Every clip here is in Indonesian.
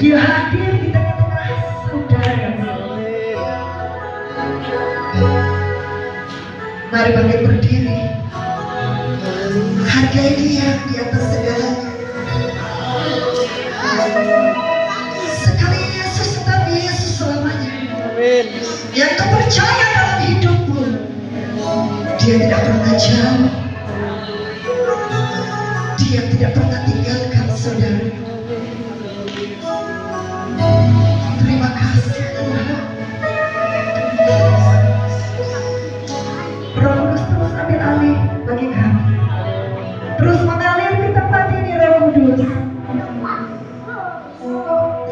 Dia hadir di tengah-tengah saudara. Mari bangkit berdiri. Hargai Dia di atas segalanya. Sekali Yesus tetap Yesus selamanya. Amin. Yang kau percaya dalam hidupmu, Dia tidak pernah jauh. Dia tidak pernah tinggalkan saudara. Terima kasih Tuhan. Roh Kudus terus ambil alih bagi kami. Terus mengalir di tempat ini Roh Kudus.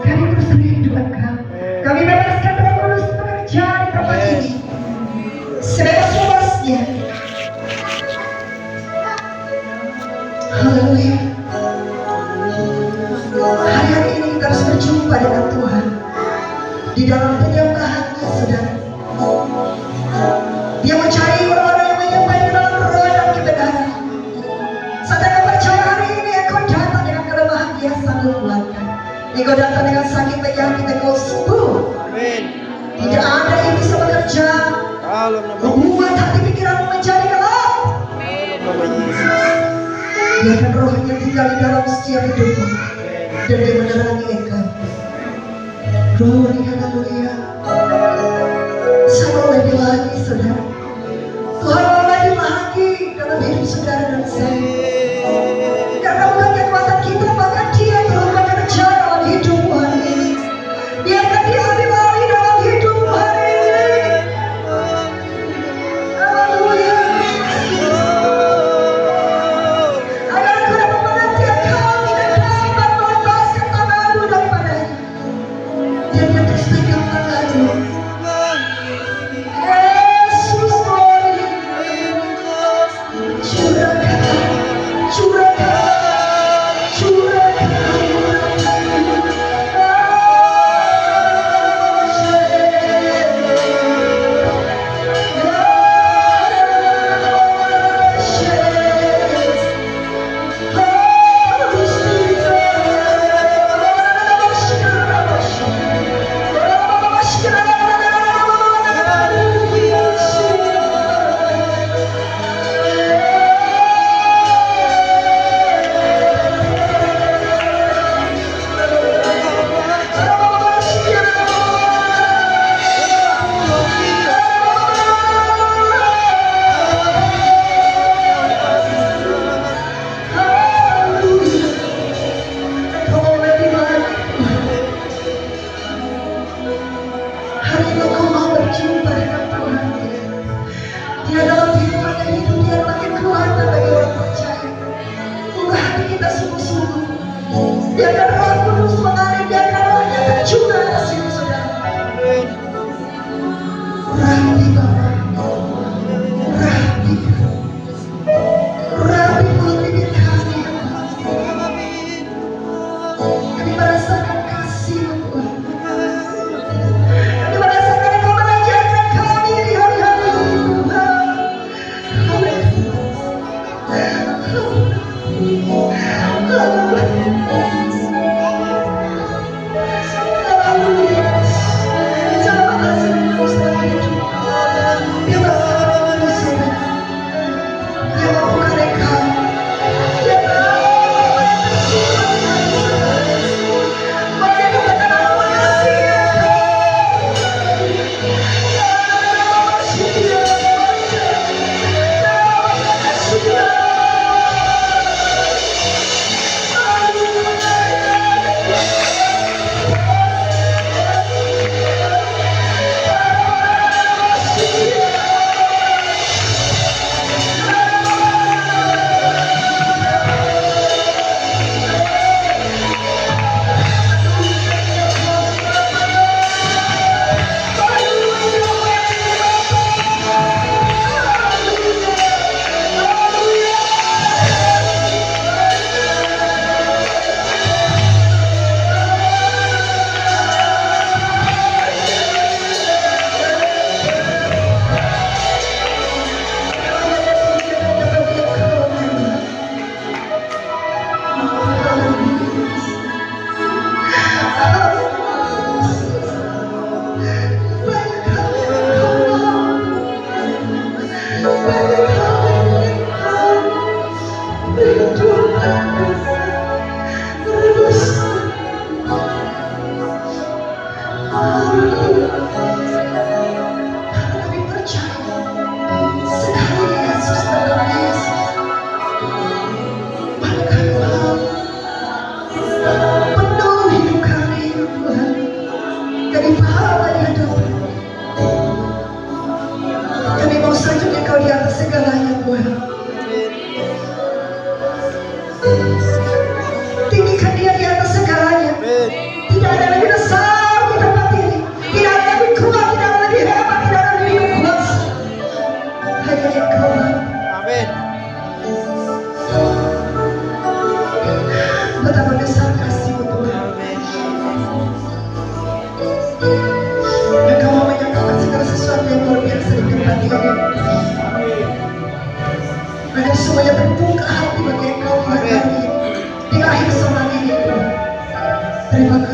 Kami terus rindu Engkau. Kami bebaskan Roh Kudus bekerja di tempat ini sebebas-bebasnya. Haleluya. Hari-hari ini kita harus berjumpa dengan Tuhan di dalam penyembahannya, saudara. Dia mencari orang-orang yang menyembah di dalam roh dan kebenaran. Saat Engkau percaya hari ini Engkau datang dengan kelemahan, Dia sanggup kuatkan. Engkau datang dengan sakit penyakit, Engkau sembuh. Amin. Tidak ada yang bisa bekerja membuat hati pikiranmu menjadi gelap. Biarkan rohnya tinggal di dalam setiap hidupmu dan Dia menerangi engkau. Glory, haleluya. Sama lagi lagi saudara. Tuhan mau lagi lagi dalam hidup saudara dan saya. Karena bukan kekuatan kita, maka Dia belum bekerja dalam hidupmu hari ini. Biarkan Dia ambil alih dalam hidupmu hari ini. Haleluya. Agar Engkau dapat mengerti Engkau tidak dapat melepaskan tanganmu daripadanya. Dan Dia terus pegang tanganmu. Yesus, glory. Curahkan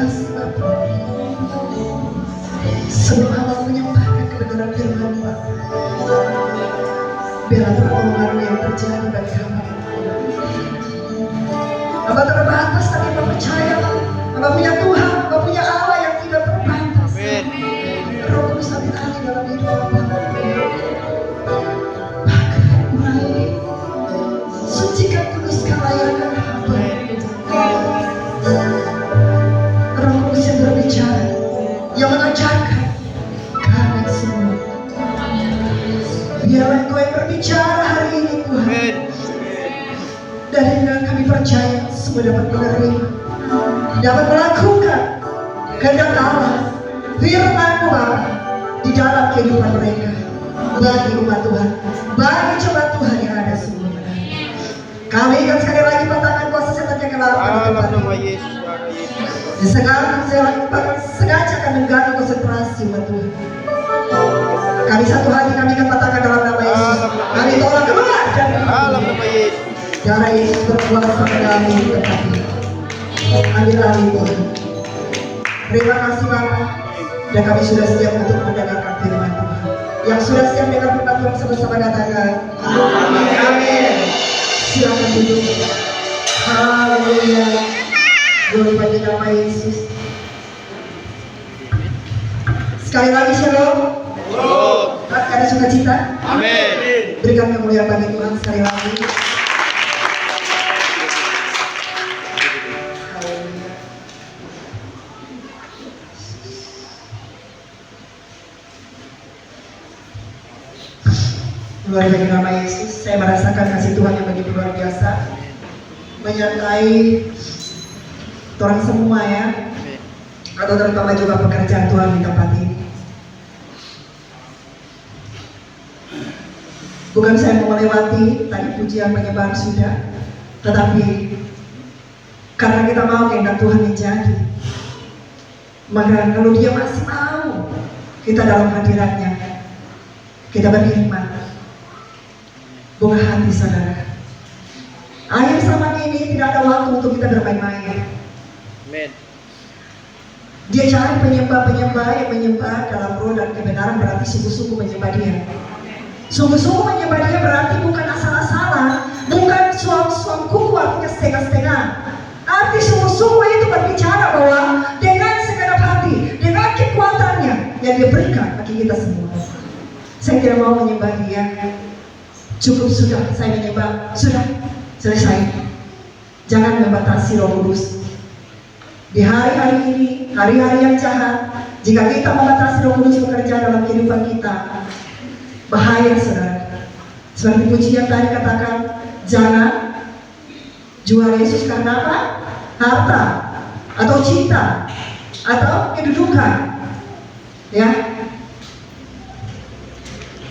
kasih Bapak. Sebelum hamba menyampaikan kebenaran firman Bapak, biarlah pertolongan yang terjadi bagi hamba. Hamba terbatas tapi hamba percaya hamba punya Tuhan, hamba punya Allah yang tidak terbatas. Roh Kudus ambil alih dalam hidup hamba. Sucikan kudus kelayakan hamba. Roh Kudus yang berbicara, yang mengajarkan kami semua. Biarlah Engkau yang berbicara hari ini Tuhan. Dan dengan kami percaya semua dapat menerima, dapat melakukan kehendak Allah, firman-Mu Bapa di dalam kehidupan mereka, bagi umat Tuhan, bagi jemaat Tuhan yang ada semua. Kami akan sekali lagi patahkan kuasa setan yang gelapkan di tempat ini. Dan sekarang saya bahkan sengaja akan mengganggu konsentrasi umat Tuhan. Kami satu hati, kami akan patahkan dalam nama Yesus. Kami tolak keluar dari dalam nama Yesus. Darah Yesus berkuasa dalam hidup kami. Ambil alih Tuhan. Terima kasih Bapa. Dan kami sudah siap untuk mendengarkan firman Tuhan. Yang sudah siap dengan firman Tuhan sama-sama katakan amin. Silakan duduk. Haleluya. Glory bagi nama Yesus. Sekali lagi shalom. Ada sukacita. Amin. Berikan kemuliaan bagi Tuhan sekali lagi. Luar bagi nama Yesus, saya merasakan kasih Tuhan yang begitu luar biasa menyertai orang semua ya, atau terutama juga pekerjaan Tuhan di tempat ini. Bukan saya mau melewati tadi pujian penyembahan sudah, tetapi karena kita mau kehendak Tuhan menjadi, maka kalau Dia masih mau kita dalam hadiratnya, kita berkhidmat. Buka hati saudara. Akhir zaman ini tidak ada waktu untuk kita bermain-main. Amen. Dia cari penyembah-penyembah yang menyembah dalam roh dan kebenaran, berarti sungguh-sungguh menyembah Dia. Sungguh-sungguh menyembah Dia berarti bukan asal-asalan, bukan suam-suam kuku artinya setengah-setengah. Arti sungguh-sungguh itu berbicara bahwa dengan segenap hati, dengan kekuatannya yang Dia berikan bagi kita semua. Saya tidak mau menyembah Dia. Cukup sudah, saya menyembah, sudah selesai. Jangan membatasi Roh Kudus. Di hari-hari ini, hari-hari yang jahat, jika kita membatasi Roh Kudus bekerja dalam kehidupan kita, bahaya saudara. Seperti pujian tadi katakan, jangan jual Yesus karena apa? Harta, atau cinta, atau kedudukan. Ya,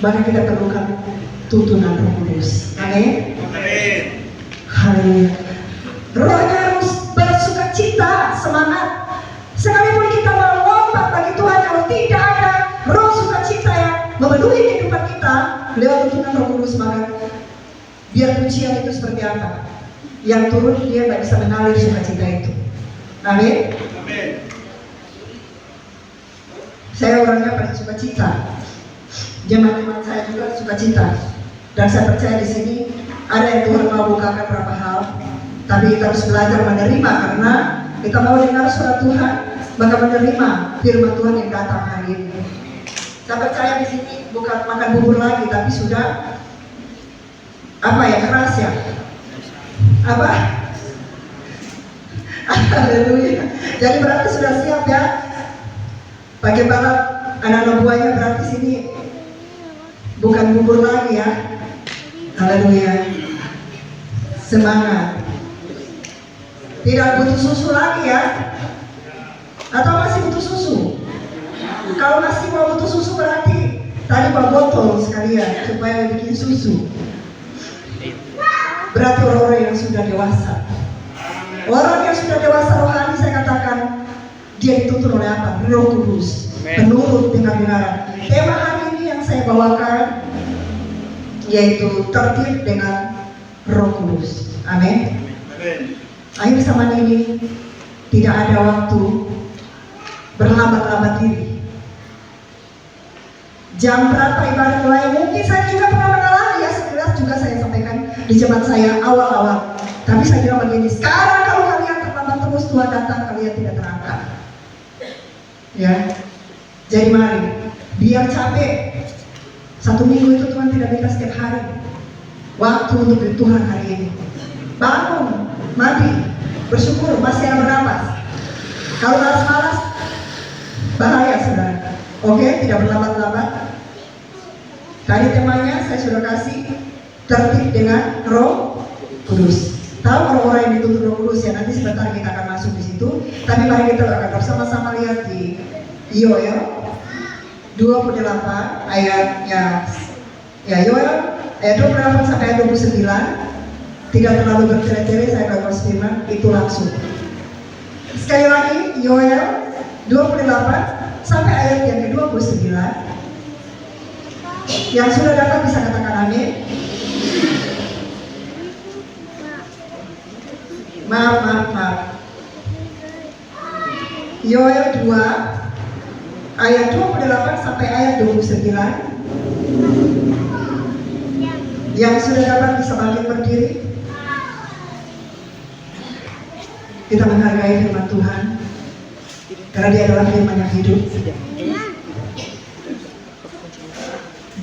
maka kita perlukan tuntunan Roh Kudus. Amin. Haleluya. Rohnya harus bersuka cita, semangat. Sekalipun kita melompat bagi Tuhan, kalau tidak ada roh sukacita yang memenuhi kehidupan kita lewat tuntunan Roh Kudus, maka biar pujian itu seperti apa, yang turun dia tidak bisa mengalir sukacita itu. Amin. Saya orangnya pada sukacita. Jemaat-jemaat saya juga sukacita. Dan saya percaya di sini ada yang Tuhan mau bukakan beberapa hal, tapi kita harus belajar menerima, karena kita mau dengar suara Tuhan, maka menerima firman Tuhan yang datang hari ini. Saya percaya di sini bukan makan bubur lagi, tapi sudah apa ya, keras ya? Apa? Haleluya. Jadi berarti sudah siap ya? Bagaimana anak-anak buahnya, berarti sini bukan bubur lagi ya? Haleluya. Semangat. Tidak butuh susu lagi ya? Atau masih butuh susu? Kalau masih mau butuh susu berarti tadi bawa botol sekalian supaya bikin susu. Berarti orang-orang yang sudah dewasa. Orang yang sudah dewasa rohani, saya katakan dia dituntun oleh apa? Roh Kudus. Menurut dengan kebenaran. Tema hari ini yang saya bawakan yaitu tertib dengan Roh Kudus. Amin. Akhir zaman ini tidak ada waktu berlambat-lambat diri. Jam berapa ibadah mulai? Mungkin saya juga pernah mengalami ya, sekilas juga saya sampaikan di jemaat saya awal-awal. Tapi saya bilang begini, sekarang kalau kalian terlambat terus, Tuhan datang, kalian tidak terangkat. Ya, jadi mari, biar capek. 1 minggu itu Tuhan tidak minta setiap hari. Waktu untuk Tuhan hari ini. Bangun, mandi, bersyukur, masih ada bernapas. Kalau malas-malas, bahaya saudara. Oke, tidak berlambat-lambat. Tadi temanya saya sudah kasih tertib dengan Roh Kudus. Tahu orang-orang yang dituntut Roh Kudus ya, nanti sebentar kita akan masuk di situ. Tapi mari kita akan bersama-sama lihat di Yoel 28 ayatnya, ya Yoel ayat 28 sampai ayat 29. Tidak terlalu bertele-tele, saya akan firman itu langsung. Sekali lagi Yoel 28 sampai ayat yang ke-29. Yang sudah datang bisa katakan amin. Maaf. Yoel 2 ayat 28 sampai ayat 29. Yang sudah dapat bisa bangkit berdiri. Kita menghargai firman Tuhan karena dia adalah firman yang hidup.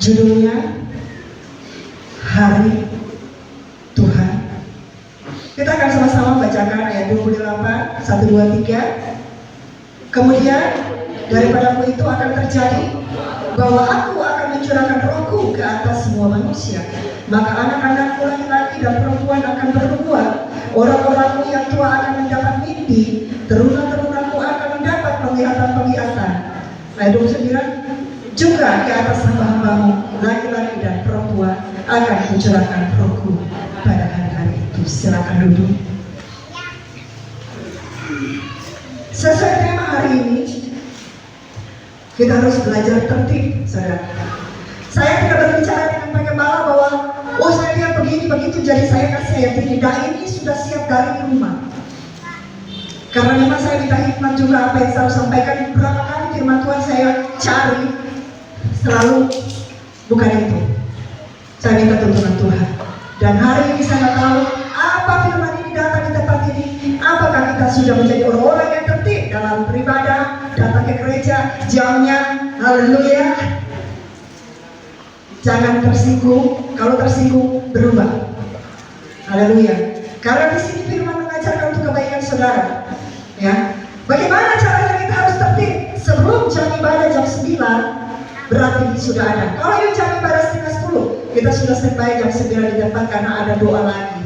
Judulnya Hari Tuhan. Kita akan sama-sama bacakan ayat 28, 1, 2, 3. Kemudian daripadaku itu akan terjadi bahwa aku akan mencurahkan rohku ke atas semua manusia. Maka anak-anakku laki-laki dan perempuan akan bernubuat. Orang-orangmu yang tua akan mendapat mimpi. Teruna-terunaku akan mendapat penglihatan-penglihatan. Ayat 29. Juga ke atas hamba-hambamu laki-laki dan perempuan akan mencurahkan rohku pada hari-hari itu. Silakan duduk. Sesuai tema hari ini, kita harus belajar tertib, saudara. Saya tidak berbicara dengan Pak Gembala bahwa saya lihat begini begitu, jadi saya kasih ayat ini. Nah, ini sudah siap dari rumah. Karena memang saya minta hikmat juga apa yang saya sampaikan. Berapa kali firman Tuhan saya cari, selalu bukan itu. Saya minta tuntunan Tuhan. Dan hari ini saya tahu apa firman ini datang di tempat ini. Apakah kita sudah menjadi orang-orang yang tertib dalam beribadah, datang ke gereja, jamnya, haleluya. Jangan tersinggung, kalau tersinggung berubah. Haleluya. Karena di sini firman mengajarkan untuk kebaikan saudara. Ya. Bagaimana caranya kita harus tertib? Sebelum jam ibadah jam 9 berarti sudah ada. Kalau yang jam ibadah setengah 10, kita sudah standby jam 9 di depan karena ada doa lagi.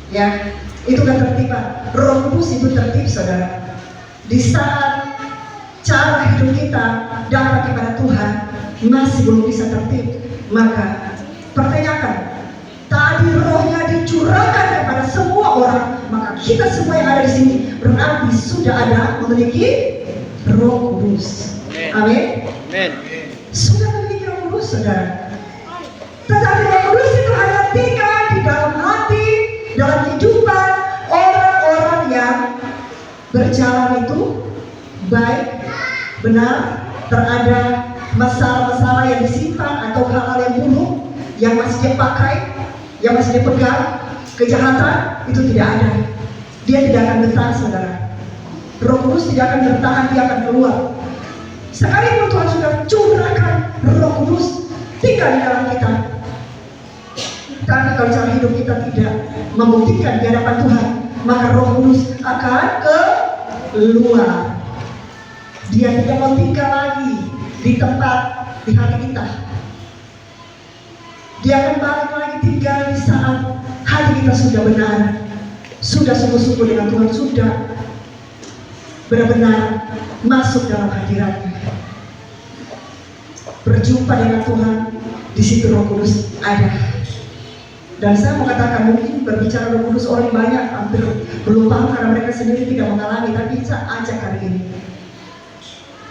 Ya, itu kan tertiban. Roh Kudus itu tertib saudara. Di saat cara hidup kita datang kepada Tuhan masih belum bisa tertib, maka pertanyakan, tadi rohnya dicurahkan kepada semua orang, maka kita semua yang ada di sini berarti sudah ada memiliki Roh Kudus. Amin. Sudah memiliki Roh Kudus, saudara. Tetapi Roh Kudus itu hanya tinggal di dalam hati, dalam kehidupan orang-orang yang berjalan itu baik, benar, terada masalah-masalah yang disimpan atau hal-hal yang buruk yang masih dia pakai, yang masih dia pegang, kejahatan itu tidak ada. Dia tidak akan bertahan, saudara. Roh Kudus tidak akan bertahan, dia akan keluar. Sekalipun Tuhan sudah curahkan Roh Kudus tinggal di dalam kita, tapi kalau cara hidup kita tidak membuktikan di hadapan Tuhan, maka Roh Kudus akan keluar. Dia tidak mau tinggal lagi di tempat, di hati kita. Dia akan balik lagi tinggal di saat hati kita sudah benar, sudah sungguh-sungguh dengan Tuhan, sudah benar-benar masuk dalam hadiratnya, berjumpa dengan Tuhan. Di situ Roh Kudus ada. Dan saya mau katakan, mungkin berbicara Roh Kudus orang banyak hampir belum paham karena mereka sendiri tidak mengalami. Tapi saya ajak hari ini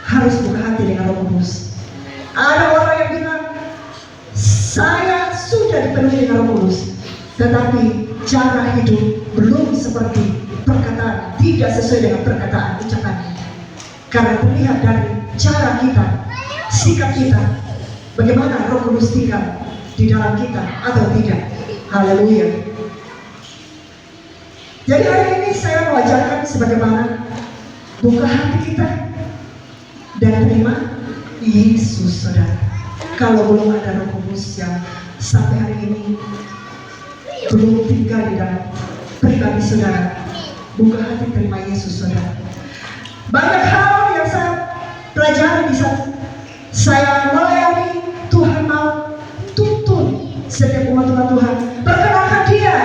harus buka hati dengan Roh Kudus. Ada orang yang bilang, saya sudah dipenuhi dengan Roh Kudus, tetapi cara hidup belum seperti perkataan, tidak sesuai dengan perkataan ucapannya. Karena terlihat dari cara kita, sikap kita, bagaimana Roh Kudus tinggal di dalam kita atau tidak. Haleluya. Jadi hari ini saya mau ajarkan sebagaimana buka hati kita dan terima Yesus, saudara. Kalau belum ada Roh Kudus yang sampai hari ini belum tinggal di dalam pribadi saudara, buka hati terima Yesus, saudara. Banyak hal yang saya pelajari di sana. Saya melayani Tuhan, mau tuntun setiap umat Tuhan, perkenalkan Dia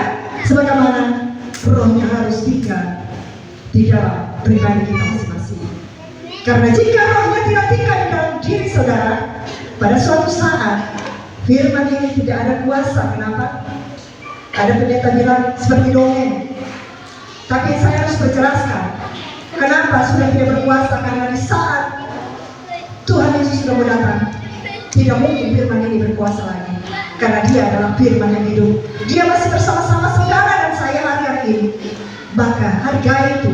sebagaimana Rohnya harus tinggal di dalam pribadi kita masing-masing. Karena jika Rohnya tidak tinggal di dalam diri saudara, pada suatu saat firman ini tidak ada kuasa. Kenapa? Ada pendeta bilang seperti dongeng. Tapi saya harus berjelaskan kenapa sudah tidak berkuasa. Karena di saat Tuhan Yesus sudah mau datang, tidak mungkin firman ini berkuasa lagi. Karena Dia adalah firman yang hidup. Dia masih bersama-sama saudara dan saya hari ini. Maka hargai itu.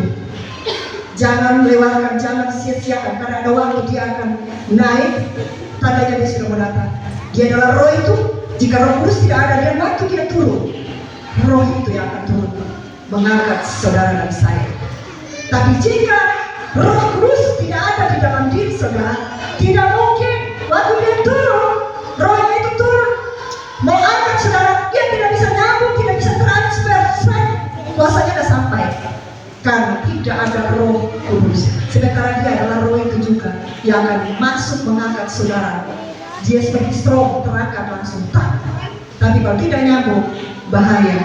Jangan melewatkan, jangan sia-siakan. Karena ada waktu Dia akan naik. Tandanya Dia sudah mau datang. Dia adalah Roh itu. Jika Roh Kudus tidak ada, dan waktu Dia turun, Roh itu yang akan turun mengangkat saudara dan saya. Tapi jika Roh Kudus tidak ada di dalam diri saudara, tidak mungkin waktu Dia turun, Rohnya itu turun mau angkat saudara, Dia tidak bisa nyambung, tidak bisa transfer, kuasanya sudah sampai. Karena tidak ada Roh Kudus. Sementara Dia adalah Roh itu juga yang akan masuk mengangkat saudara. Dia seperti strong, terangkat langsung tak. Tapi kalau tidak nyambung, bahaya.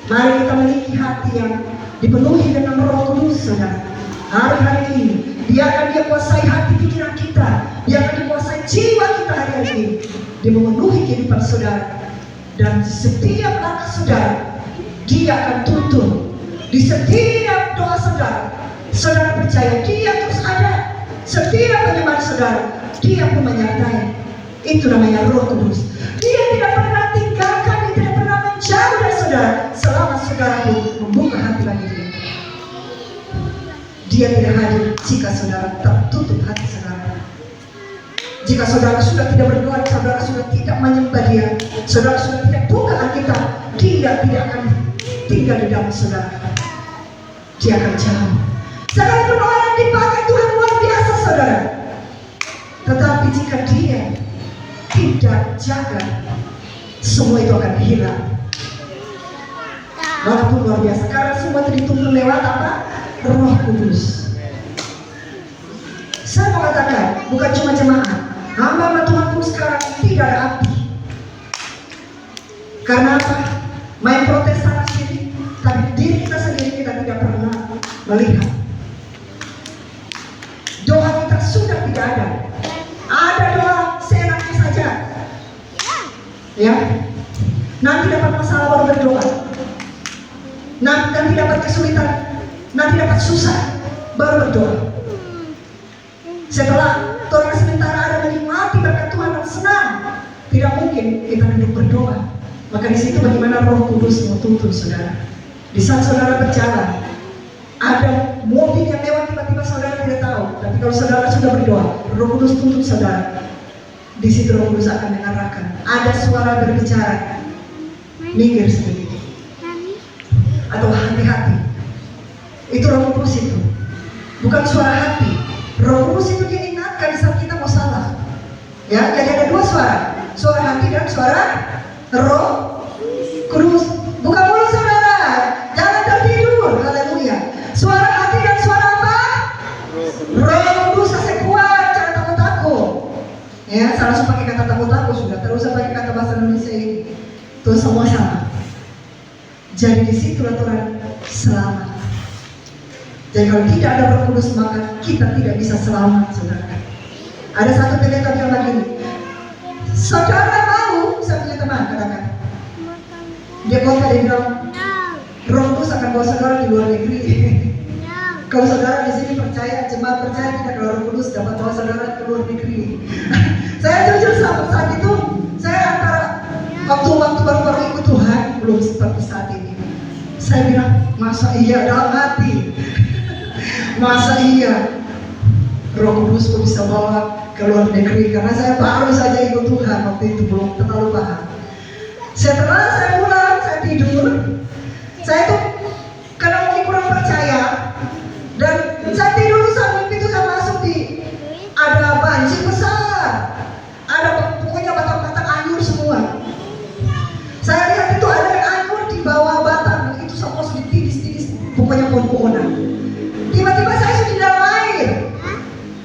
Mari kita memiliki hati yang dipenuhi dengan Roh Kudus, saudara. Hari-hari ini biarkan Dia kuasai hati pikiran kita, biarkan Dia kuasai jiwa kita hari-hari ini. Dia memenuhi kehidupan saudara, dan setiap langkah saudara Dia akan tuntun. Di setiap doa saudara, saudara percaya Dia terus ada. Setiap penyembahan saudara, Dia pun menyertai. Itu namanya Roh Kudus. Dia tidak pernah tinggalkan, Dia tidak pernah menjauh dari saudara selama saudara pun membuka hati bagi Dia. Dia tidak hadir jika saudara tertutup hati saudara. Jika saudara sudah tidak berdoa, saudara sudah tidak menyembah Dia, saudara sudah tidak buka Alkitab, Dia tidak akan tinggal di dalam saudara. Dia akan jauh. Sekalipun orang dipakai Tuhan luar biasa saudara, tetapi jika Dia tidak jaga, semua itu akan hilang. Walaupun luar biasa, karena semua itu dituntun lewat apa? Roh Kudus. Saya mau katakan, bukan cuma jemaat, hamba Tuhan pun sekarang tidak ada api. Karena apa? Main protes sana sini, tapi diri kita sendiri kita tidak pernah melihat. Doa kita sudah tidak ada. Ada doa seenaknya saja. Ya, nanti dapat masalah baru berdoa. Nanti dapat kesulitan, nanti dapat susah baru berdoa. Setelah orang sementara ada menikmati berkat Tuhan dan senang, tidak mungkin kita duduk berdoa. Maka di situ bagaimana Roh Kudus mau tuntun saudara. Di saat saudara berjalan, ada mobil yang lewat tiba-tiba saudara tidak tahu. Tapi kalau saudara sudah berdoa, Roh Kudus tuntun saudara. Di situ Roh Kudus akan mengarahkan. Ada suara berbicara, minggir sedikit, atau hati-hati. Itu Roh Kudus itu, bukan suara hati. Roh Kudus itu dia ingatkan di saat kita mau salah. Ya, jadi ada dua suara, suara hati dan suara Roh Kudus. Buka mulut saudara, jangan tertidur. Haleluya. Suara hati dan suara apa? Roh Kudus. Kasih kuat, jangan takut-takut. Ya, saya langsung pakai kata takut-takut sudah. Terus saya pakai kata bahasa Indonesia ini. Itu semua sama. Jadi di situ aturan selamat. Jadi kalau tidak ada Roh Kudus maka kita tidak bisa selamat, saudara. Ada satu pendeta bilang begini, saudara mau, saya punya teman katakan, dia kota dia bilang, Roh Kudus akan bawa saudara di luar negeri. Kalau saudara di sini percaya, jemaat percaya tidak, kalau Roh Kudus dapat bawa saudara ke luar negeri. Saya jujur saat itu, saya antara waktu baru ikut Tuhan belum seperti saat ini. Saya bilang, masa iya dalam hati. Masa iya? Roh Kudus kok bisa bawa ke luar negeri, karena saya baru saja ikut Tuhan waktu itu, belum terlalu paham. Setelah saya pulang, saya tidur, saya tuh karena mungkin kurang percaya, dan saya tidur sambil itu saya masuk di ada banjir besar, ada pokoknya batang-batang anyur semua. Saya lihat itu ada yang anyur di bawah batang, itu semua sudah tipis-tipis, pokoknya pohon-pohonan. Tiba-tiba saya sudah di dalam air.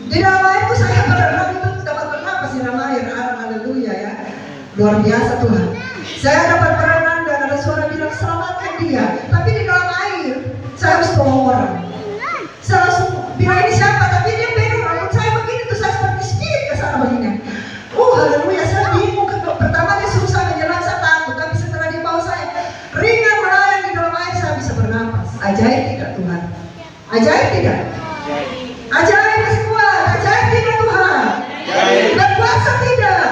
Di dalam air itu saya berenang, itu dapat bernapas di dalam air. Haleluya ya, luar biasa Tuhan. Saya dapat berenang dan ada suara bilang selamatkan dia. Tapi di dalam air saya harus tolong orang. Saya langsung bilang ini siapa, tapi dia pegang rambut saya begini tuh, saya seperti spirit ke sana begini. Haleluya, saya bingung. Pertama dia suruh saya menyelam, saya takut, tapi setelah di bawah saya ringan melayang di dalam air, saya bisa bernapas. Ajaib tidak Tuhan? Ajaib tidak? Ajaib masih kuat. Ajaib tidak Tuhan? Berkuasa tidak?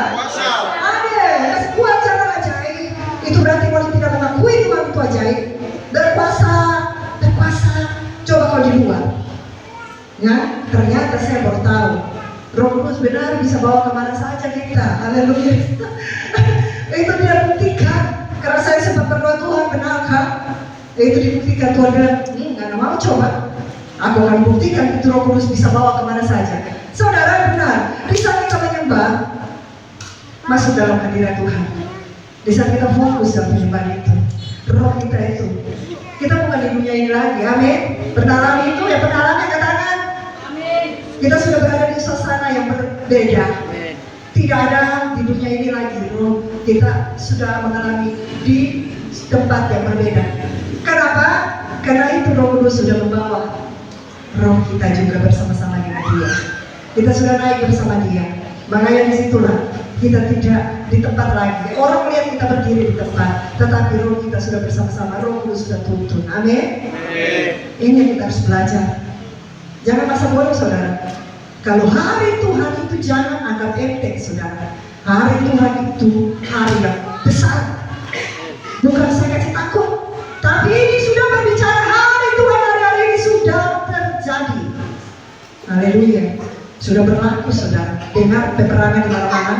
Ada masih kuat, jangan ajaib. Itu berarti kalau tidak mengakui Tuhan itu ajaib. Berkuasa. Coba kalau di luar. Ya, ternyata saya baru tahu Roh Kudus benar bisa bawa kemana saja kita. Haleluya. Itu dia buktikan. Karena saya sempat berdoa, Tuhan benarkah? Itu dibuktikan. Tuhan bilang, nggak mau coba. Aku akan buktikan itu Roh Kudus bisa bawa kemana saja. Saudara benar, di saat kita menyembah, masuk dalam hadirat Tuhan. Di saat kita fokus dalam penyembahan itu, roh kita itu, kita bukan di dunia ini lagi. Amin. Berdalam itu ya berdalamnya ke tangan. Amin. Kita sudah berada di suasana yang berbeda. Amin. Tidak ada di dunia ini lagi. Roh kita sudah mengalami di tempat yang berbeda. Kenapa? Karena itu Roh Kudus sudah membawa roh kita juga bersama-sama dengan Dia. Kita sudah naik bersama Dia. Makanya disitulah kita tidak di tempat lagi. Orang melihat kita berdiri di tempat, tetapi roh kita sudah bersama-sama. Roh Kudus sudah tuntun. Amin. Ini yang kita harus belajar. Jangan masa bodoh saudara. Kalau hari Tuhan itu jangan anggap enteng saudara. Hari Tuhan itu hari yang besar. Bukan saya kasih takut, tapi ini sudah berbicara hari Tuhan, hari-hari ini sudah terjadi. Haleluya. Sudah berlaku saudara. Dengar peperangan di mana-mana,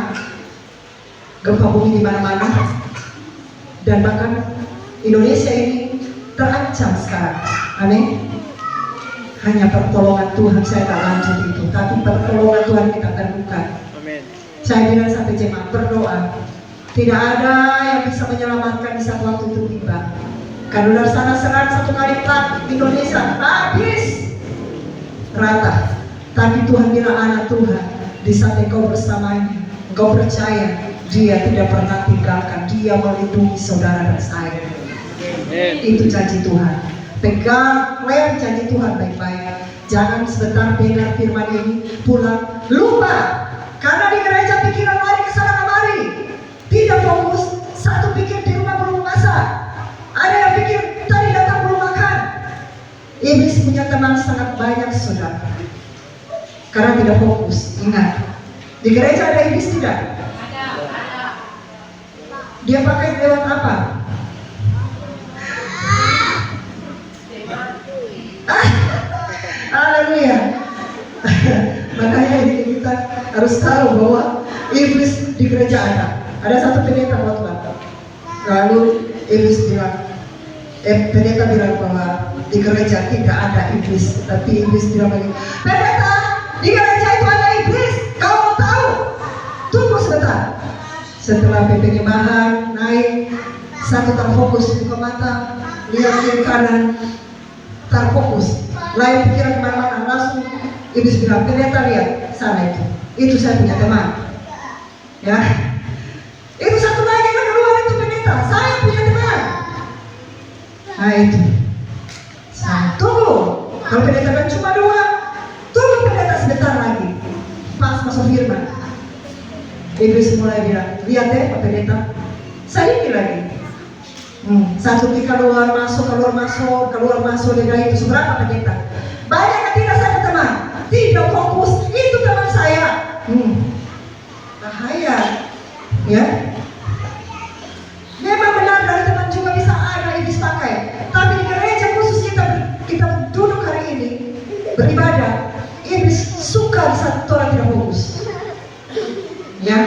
gempa bumi di mana-mana, dan bahkan Indonesia ini terancam sekarang. Amin. Hanya pertolongan Tuhan, saya tak lanjut itu, tapi pertolongan Tuhan kita temukan. Amin. Saya bilang sampai jemaat berdoa, tidak ada yang bisa menyelamatkan di saat waktu itu tiba. Kalau dari sana serang satu kali plak Indonesia habis rata. Tapi Tuhan bilang anak Tuhan, di saat engkau bersamanya, engkau percaya Dia tidak pernah tinggalkan. Dia melindungi saudara dan saya. Itu janji Tuhan. Pegang lem janji Tuhan baik-baik. Jangan sebentar dengar firman ini pulang lupa. Karena di gereja pikiran lari ke sana kemari. Tidak fokus. Satu pikir di rumah belum masak. Ada yang pikir tadi datang belum makan. Iblis punya teman sangat banyak saudara. Karena tidak fokus. Ingat, di gereja ada iblis tidak? Ada. Dia pakai lewat apa? Haleluya. Makanya kita harus tahu bahwa iblis di gereja ada. Ada satu pendeta khotbah. Lalu iblis bilang, pendeta bilang bahwa di gereja tidak ada iblis, tapi iblis bilang lagi, pendeta, di gereja itu ada iblis. Kau mau tahu? Tunggu sebentar. Setelah PP-nya mahal naik, satu terfokus buka mata, lihat kiri kanan, terfokus, lain pikiran kemana-mana. Langsung iblis bilang, pendeta lihat sana itu saya punya teman. Ya, itu satu lagi yang keluar itu pendeta, saya punya teman. Nah itu, tunggu. Kalau pendeta kan cuma dua, tunggu pendeta sebentar lagi. Pas masuk firman, iblis mulai bilang, lihat deh Pak Pendeta, saya ini lagi. Satu tiga keluar masuk dengan itu seberapa pendeta? Banyak yang tidak satu teman, tidak fokus, itu teman saya. Bahaya, ya. Memang benar dari teman juga bisa ada iblis pakai, tapi di gereja khusus kita duduk hari ini beribadah, iblis suka di saat orang tidak fokus. Ya,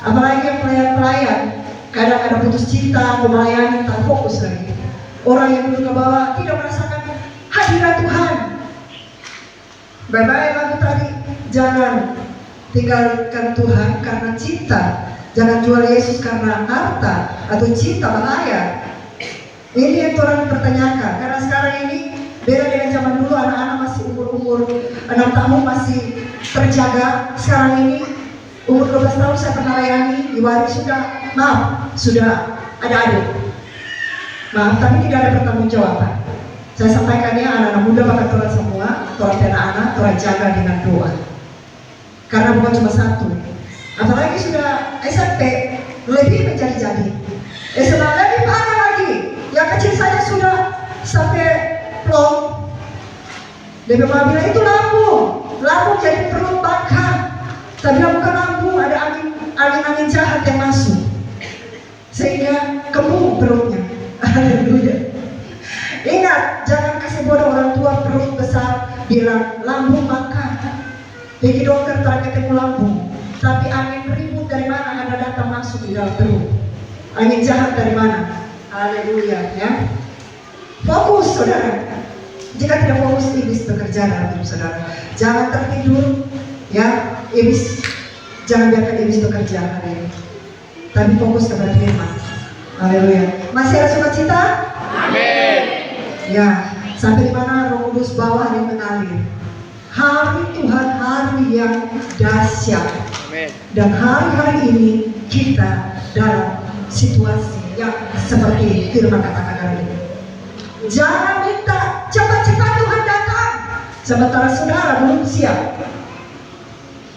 apalagi yang pelayan-pelayan, kadang-kadang putus cinta, melayani tak fokus lagi. Orang yang dulu ke bawah tidak merasakan hadirat Tuhan. Baik-baik lagu tadi, jangan tinggalkan Tuhan karena cinta. Jangan jual Yesus karena harta atau cinta, bahaya. Ini yang orang pertanyakan, karena sekarang ini beda dengan zaman dulu, anak-anak masih umur 6 tahun masih terjaga. Sekarang ini umur 12 tahun saya pernah layani, Iwari sudah ada adik. Maaf, tapi tidak ada pertanggungjawaban. Saya sampaikannya anak-anak muda bahkan orang semua, orang anak-anak, orang jaga dengan doa. Karena bukan cuma satu. Apalagi sudah SMP, lebih menjadi-jadi. SMA lebih parah lagi. Yang kecil saja sudah sampai plong. Dia bilang itu lambung jadi perut bakar. Tapi bukan lambung, ada angin jahat yang masuk, sehingga kembung perutnya. Haleluya. Ingat, jangan kasih bodoh orang tua perut besar bilang lambung bakar. Pergi dokter tak ketemu lambung, tapi angin ribut dari mana ada datang masuk di dalam perut. Angin jahat dari mana? Haleluya, ya. Fokus, saudara. Jika tidak fokus, iblis bekerja dalam hidup saudara. Jangan tertidur, ya. Iblis, jangan biarkan iblis bekerja hari ini. Tapi fokus kepada firman. Haleluya. Masih ada sukacita? Amin. Ya, sampai di mana Roh Kudus bawa hari mengalir. Hari Tuhan, hari yang dahsyat. Amin. Dan hari-hari ini kita dalam situasi yang seperti firman katakan hari ini. Jangan minta cepat-cepat Tuhan datang sementara saudara belum siap.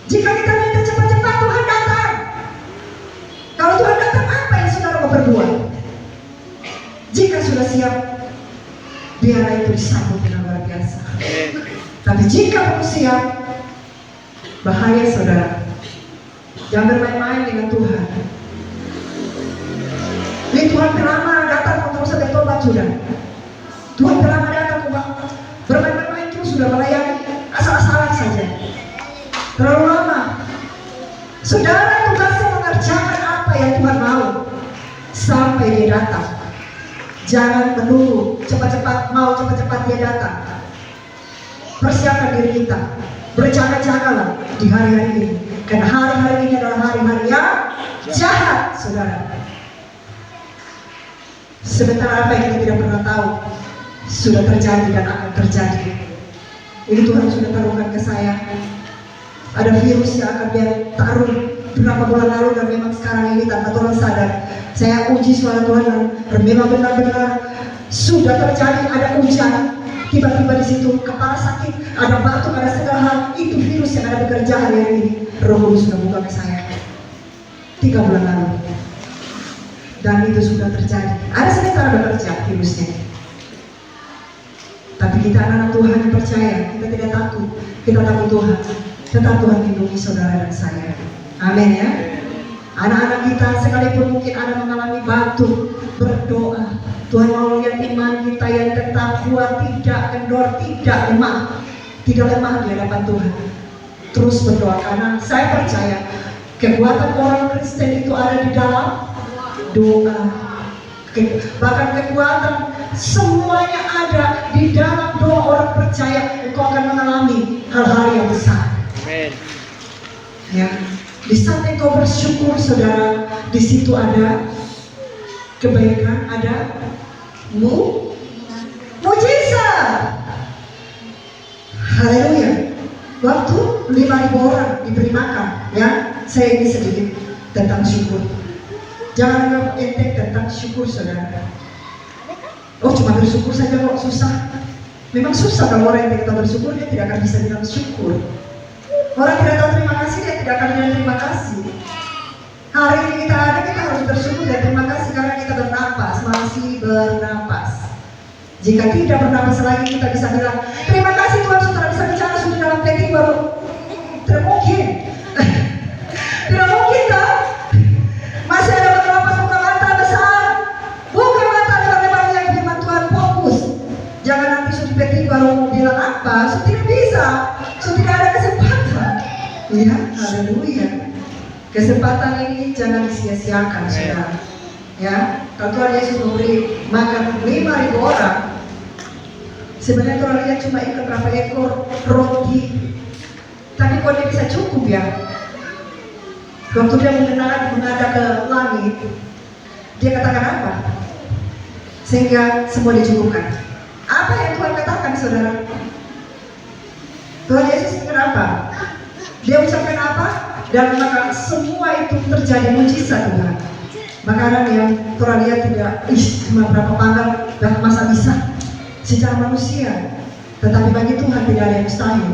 Jika kita minta cepat-cepat Tuhan datang, kalau Tuhan datang apa yang saudara mau berbuat? Jika sudah siap, biarlah itu disambut dengan luar biasa. Tapi jika belum siap, bahaya saudara. Jangan bermain-main dengan Tuhan. Ini Tuhan lama datang untuk sampai tobat sudah. Tuhan lama datang bermain-main terus sudah melayani asal-asalan saja. Terlalu lama. Saudara tugasnya mengerjakan apa yang Tuhan mau sampai dia datang. Jangan menunggu cepat-cepat dia datang. Persiapkan diri kita, berjaga-jagalah di hari-hari ini, karena hari-hari ini adalah hari-hari yang jahat, saudara. Sementara apa yang kita tidak pernah tahu sudah terjadi dan akan terjadi. Ini Tuhan sudah taruhkan ke saya. Ada virus yang akan dia taruh berapa bulan lalu, dan memang sekarang ini tanpa Tuhan sadar, saya uji suara Tuhan dan memang benar-benar sudah terjadi. Ada hujan, tiba-tiba di situ kepala sakit, ada batuk, ada segala hal. Itu virus yang ada bekerja hari ini. Roh Kudus sudah buka ke saya 3 bulan lalu, dan itu sudah terjadi. Ada sementara bekerja virusnya, tapi kita anak-anak Tuhan yang percaya, kita tidak takut. Kita takut Tuhan. Tetap Tuhan lindungi saudara dan saya. Amin, ya. Anak-anak kita sekalipun mungkin ada mengalami batuk, berdoa. Tuhan mau lihat iman kita yang tetap kuat, tidak kendor, tidak lemah. Tidak lemah di hadapan Tuhan. Terus berdoa, karena saya percaya kekuatan orang Kristen itu ada di dalam doa. Bahkan kekuatan semuanya ada di dalam doa. Orang percaya engkau akan mengalami hal-hal yang besar. Amin. Ya, di saat engkau bersyukur, saudara, di situ ada kebaikan, ada mujizat. Haleluya. Waktu 5.000 orang diberi makan, ya, saya ini sedikit tentang syukur. Jangan anggap enteng tentang syukur, saudara. Oh, cuma bersyukur saja kok susah. Memang susah kalau orang yang kita bersyukur, dia tidak akan bisa bilang syukur. Orang tidak tahu terima kasih, dia tidak akan bilang terima kasih. Hari ini kita ada, kita harus bersyukur dan terima kasih karena kita bernapas, masih bernapas. Jika tidak bernapas lagi, kita bisa bilang terima kasih Tuhan sudah bisa bicara sudah dalam peti baru. Tidak mungkin. Tidak mungkin kan? Masih ada bernapas, buka mata besar, buka mata lebar-lebar yang firman Tuhan, fokus. Jangan nanti sudah peti baru mau bilang apa, tidak bisa. so tidak ada kesempatan. Ya, haleluya. Kesempatan ini jangan disia-siakan, saudara. Ya, kalau Tuhan Yesus memberi makan 5.000 orang, sebenarnya Tuhan lihat cuma ikan berapa ekor roti, tapi kok dia bisa cukup ya? Waktu dia menghadap ke langit, dia katakan apa? Sehingga semua dicukupkan. Apa yang Tuhan katakan, saudara? Tuhan Yesus kenapa? Dia ucapkan apa? Dan maka semua itu terjadi mujizat Tuhan. Makanan yang Tuhan lihat tidak, cuma berapa panggang dan masa bisa secara manusia. Tetapi bagi Tuhan tidak ada yang mustahil.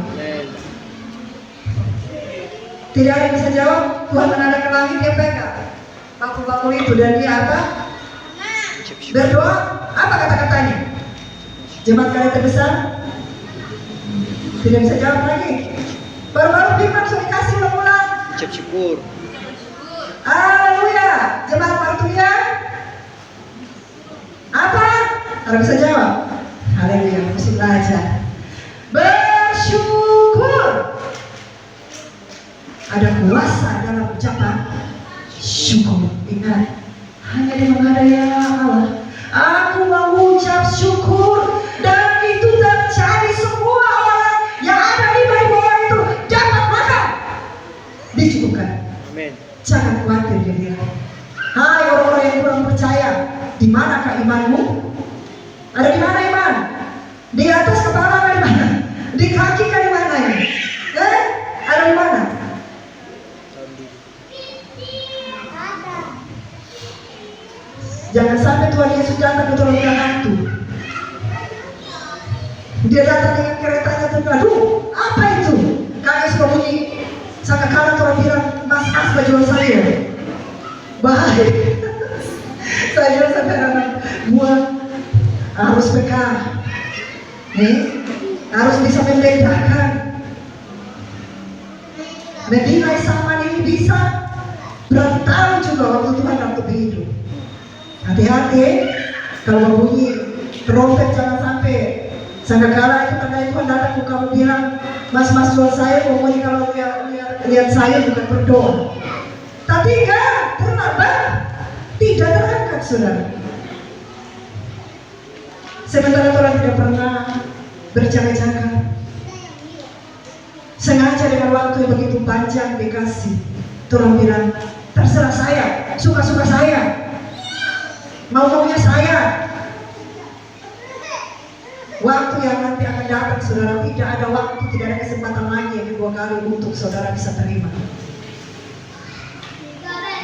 Tidak ada yang bisa jawab. Tuhan menghadap ke langit, dia pegang bakul-bakul itu dan dia apa? Berdoa. Apa kata-katanya? Jemaat kalian terbesar tidak bisa jawab lagi. Baru-baru firman sudah dikasih ulang-ulang. Ucap syukur. Haleluya. Jemaat Martuya. Apa? Kalau bisa jawab. Haleluya. Mesti belajar. Bersyukur. Ada kuasa dalam ucapan syukur. Ingat, hanya di menghadap ya Allah. Aku mengucap syukur dan itu terjadi semua orang yang ada di bawah orang itu dapat makan. Dicukupkan. Amin. Jangan khawatir, dia bilang. Hai orang-orang yang kurang percaya, di manakah imanmu? Ada di mana iman? Di atas kepala ada di mana? Di kaki kan di mana ini? Ada di mana? Jangan sampai Tuhan Yesus datang ke tolong hantu. Dia datang dengan keretanya tuh, aduh, apa itu? Kalian suka bunyi, sangkakala orang bilang, Mas Asba jual saya. Bahaya. Saya jual sampai anak buah harus peka, harus bisa membedakan. Menilai sama ini bisa, berarti tahu juga waktu Tuhan waktu hidup. Hati-hati, kalau berbunyi trompet jangan sampai sangkakala itu karena Tuhan datang ke kamu bilang, Mas jual saya, pokoknya kalau lihat saya bukan berdoa. Tapi enggak, terlambat, tidak terangkat, saudara. Sementara Tuhan tidak pernah berjaga-jaga. Sengaja dengan waktu yang begitu panjang dikasih. Tuhan bilang, terserah saya, suka-suka saya. Mau-maunya saya. Waktu yang nanti akan datang, saudara, tidak ada waktu, tidak ada kesempatan lagi yang kedua kali untuk saudara bisa terima.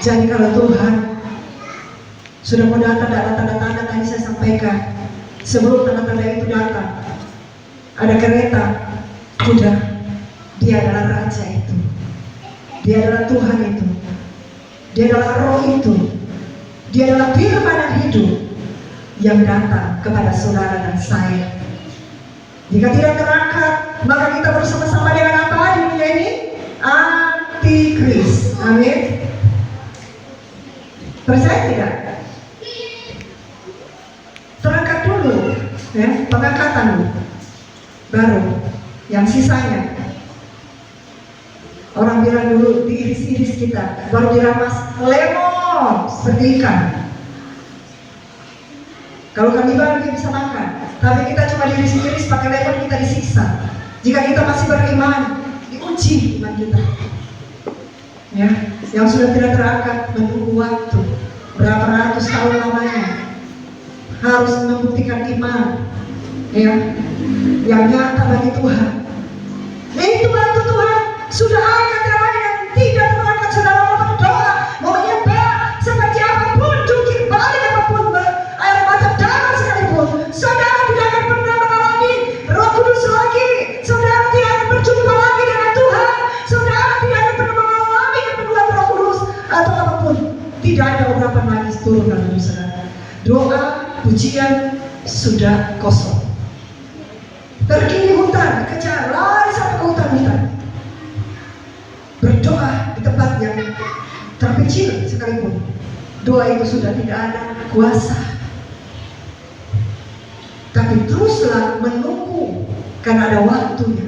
Jadi kalau Tuhan sudah mau datang, ada tanda-tanda tadi saya sampaikan. Sebelum tanda-tanda itu datang, ada kereta, kuda. Dia adalah Raja itu. Dia adalah Tuhan itu. Dia adalah Roh itu. Dia adalah firman yang hidup yang datang kepada saudara dan saya. Jika tidak terangkat, maka kita bersama-sama dengan apa di dunia ini? Antikris. Amin. Percaya tidak? Terangkat dulu, ya, pengangkatan dulu. Baru yang sisanya. Orang bilang dulu diiris-iris kita, baru diramas lemon seperti ikan. Kalau kanibal kita bisa makan, tapi kita cuma diiris-iris pakai lemon, kita disiksa. Jika kita masih beriman, diuji iman kita. Ya, yang sudah tidak terangkat menunggu waktu berapa ratus tahun lamanya, harus membuktikan iman, ya, yang nyata bagi Tuhan. Itu waktu Tuhan sudah angkat yang lain yang tidak terangkat, saudara mau berdoa, mau menyembah seperti apapun, jungkir balik apapun, air mata darah sekalipun, saudara tidak akan pernah mengalami Roh Kudus lagi. Saudara tidak akan berjumpa lagi dengan Tuhan. Saudara tidak akan pernah mengalami kepenuhan Roh Kudus atau apapun. Tidak ada urapan lagi turun dalam saudara. Doa, pujian sudah kosong. Pergi di hutan, kejar, lari sampai ke hutan-hutan. Berdoa di tempat yang terpencil sekalipun, doa itu sudah tidak ada kuasa. Tapi teruslah menunggu karena ada waktunya.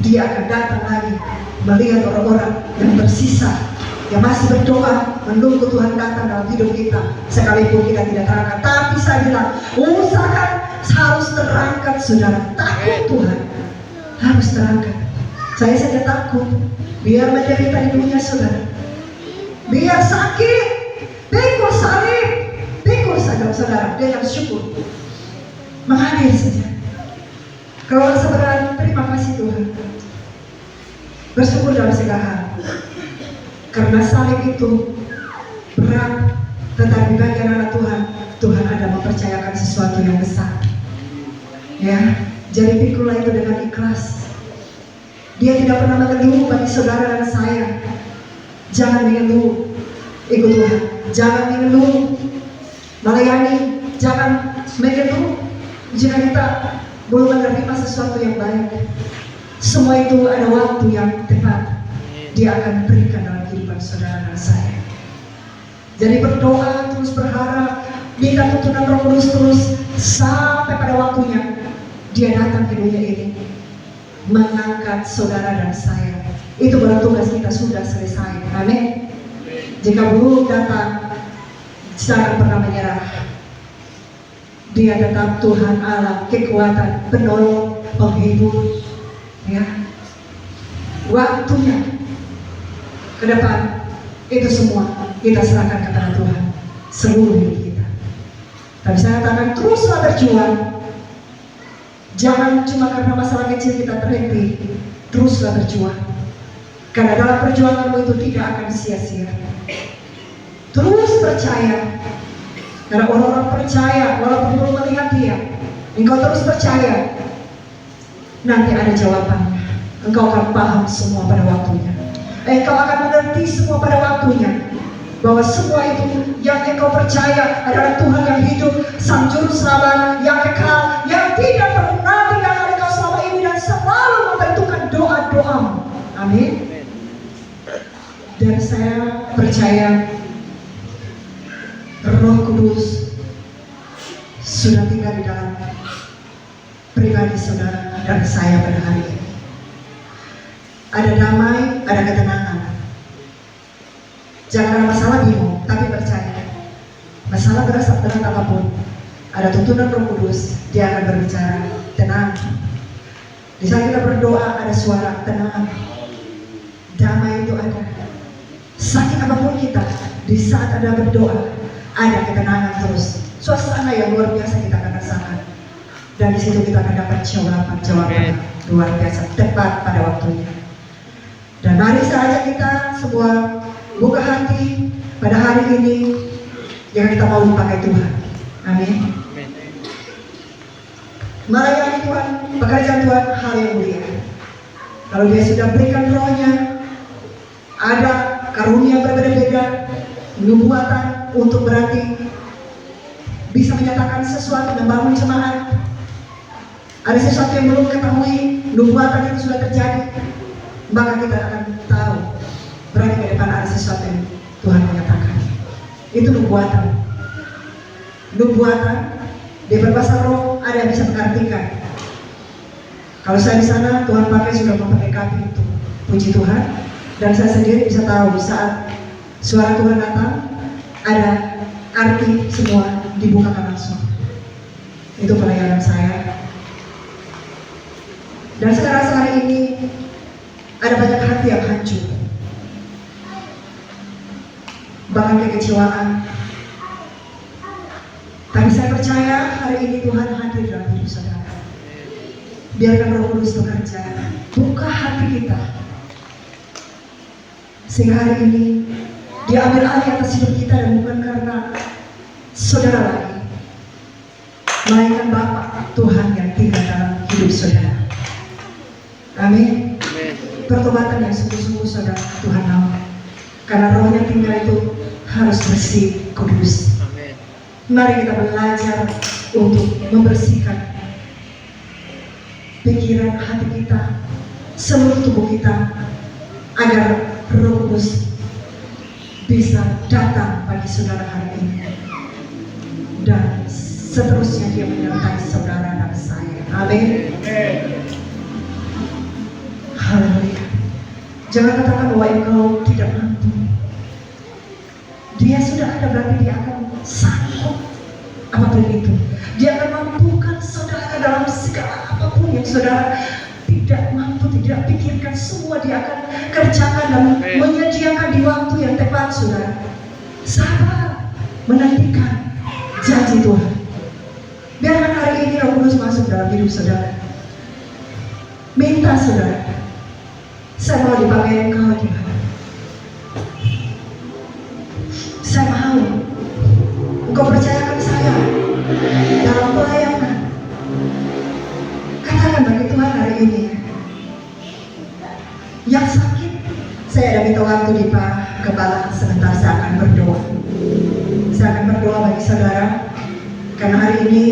Dia akan datang lagi melihat orang-orang yang tersisa, yang masih berdoa menunggu Tuhan datang dalam hidup kita, sekalipun kita tidak terangkat. Tapi saya bilang, usahakan harus terangkat, saudara. Takut Tuhan harus terangkat. Saya saja takut biar menderita di dunia, saudara, biar sakit, pikul salib, pikul saja, saudara, dengan syukur mengalir saja. Kalau sebenarnya terima kasih Tuhan, bersyukur dalam segala hal, karena salib itu berat, tetapi bagi anak Tuhan, Tuhan ada mempercayakan sesuatu yang besar. Ya, jadi pikulah itu dengan ikhlas. Dia tidak pernah mengeluh bagi saudara dan saya. Jangan mengeluh, ikut Tuhan. Jangan mengeluh, melayani. Jangan mengeluh jika kita belum menerima sesuatu yang baik. Semua itu ada waktu yang tepat. Dia akan berikan dalam kehidupan saudara dan saya. Jadi berdoa, terus berharap, minta tuntunan Roh Kudus terus sampai pada waktunya Dia datang ke dunia ini mengangkat saudara dan saya. Itu baru tugas kita sudah selesai. Amin. Jika belum datang, jangan pernah menyerah. Dia tetap Tuhan Allah, kekuatan, penolong, penghibur. Ya, waktunya ke depan itu semua kita serahkan kepada Tuhan, seluruh hidup kita. Tapi saya katakan teruslah berjuang. Jangan cuma karena masalah kecil kita terhenti. Teruslah berjuang, karena dalam perjuanganmu itu tidak akan sia-sia. Terus percaya, karena orang-orang percaya walaupun belum melihat Dia. Engkau terus percaya, nanti ada jawabannya. Engkau akan paham semua pada waktunya. Engkau akan mengerti semua pada waktunya, bahwa semua itu yang engkau percaya adalah Tuhan yang hidup, Sang Juru Selamat yang kekal, yang tidak pernah tinggalkan engkau selama ini dan selalu membentukkan doa-doamu. Amin. Dan saya percaya Roh Kudus sudah tinggal di dalam pribadi saudara dan saya pada hari ini. Ada damai, ada ketenangan. Jangan ada masalah bingung, tapi percaya. Masalah berasal berat apapun, ada tuntunan Roh Kudus, Dia akan berbicara. Tenang. Di saat kita berdoa ada suara tenang. Damai itu ada. Sakit apapun kita, di saat ada berdoa ada ketenangan terus. Suasana yang luar biasa kita akan rasakan. Dan di situ kita akan dapat jawaban luar biasa, tepat pada waktunya. Dan mari saja kita semua buka hati pada hari ini yang kita mau dipakai Tuhan. Amin. Melayani Tuhan, pekerjaan Tuhan hal yang mulia. Kalau Dia sudah berikan Roh-Nya, ada karunia berbeda-beda, nubuatan untuk berarti bisa menyatakan sesuatu, membangun jemaat. Ada sesuatu yang belum ketahui, nubuatan itu sudah terjadi, maka kita akan tahu berarti ke depan ada sesuatu yang Tuhan menyatakan. Itu nubuatan. Nubuatan di berbahasa roh ada yang bisa mengartikan. Kalau saya di sana, Tuhan pakai sudah memperlengkapi itu. Puji Tuhan. Dan saya sendiri bisa tahu saat suara Tuhan datang, ada arti semua dibukakan langsung. Itu pelayanan saya. Dan sekarang hari ini ada banyak hati yang hancur, bahkan kekecewaan. Tapi saya percaya hari ini Tuhan hadir dalam hidup saudara. Biarkan Roh Kudus bekerja, buka hati kita, sehingga hari ini Dia ambil alih atas hidup kita, dan bukan karena saudara lagi, melainkan Bapa Tuhan yang tinggal dalam hidup saudara. Amin. Pertobatan yang sungguh-sungguh saudara Tuhan mau, karena Roh-Nya tinggal itu harus bersih, kudus. Mari kita belajar untuk membersihkan pikiran, hati kita, seluruh tubuh kita, agar Roh Kudus bisa datang bagi saudara hari ini, dan seterusnya Dia menyertai saudara dan saya. Amin. Jangan katakan bahwa engkau tidak mampu. Dia sudah ada, berarti dia akan sanggup apapun itu. Dia akan mampukan saudara dalam segala apapun yang saudara tidak mampu, tidak pikirkan, semua dia akan kerjakan dan menyediakan di waktu yang tepat, saudara. Sabar menantikan janji Tuhan. Biarkan hari ini Roh Kudus masuk dalam hidup saudara. Minta saudara, saya mau dipakai engkau Tuhan. Saya mau engkau percayakan saya dalam pelayanan. Katakan bagi Tuhan hari ini. Yang sakit, saya ada minta waktu di Pak Kepala, sebentar saya akan berdoa. Saya akan berdoa bagi saudara. Karena hari ini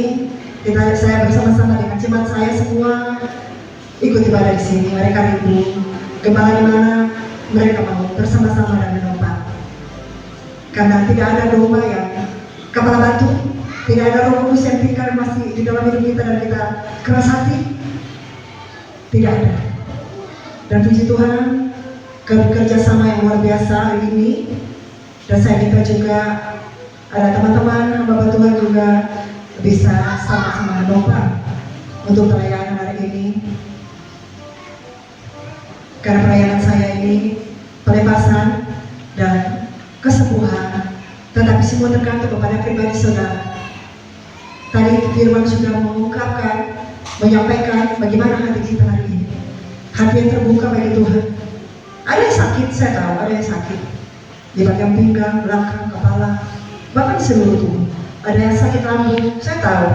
saya bersama-sama dengan jemaat saya semua ikut ibadah di sini. Mereka rindu gembala di mana mereka mau bersama-sama dan menopang. Karena tidak ada domba yang kepala batu, tidak ada Roh Kudus yang tinggal masih di dalam hidup kita dan kita keras hati. Tidak ada. Dan puji Tuhan, kerjasama yang luar biasa hari ini. Dan saya minta juga ada teman-teman hamba Tuhan juga bisa sama-sama menopang untuk perayaan hari ini. Karena perayaan saya ini pelepasan dan kesembuhan, tetapi semua tergantung kepada pribadi saudara. Tadi firman sudah mengungkapkan, menyampaikan bagaimana hati kita hari ini. Hati yang terbuka bagi Tuhan. Ada yang sakit, saya tahu ada yang sakit di bagian pinggang, belakang, kepala, bahkan seluruh tubuh. Ada yang sakit lambung, saya tahu,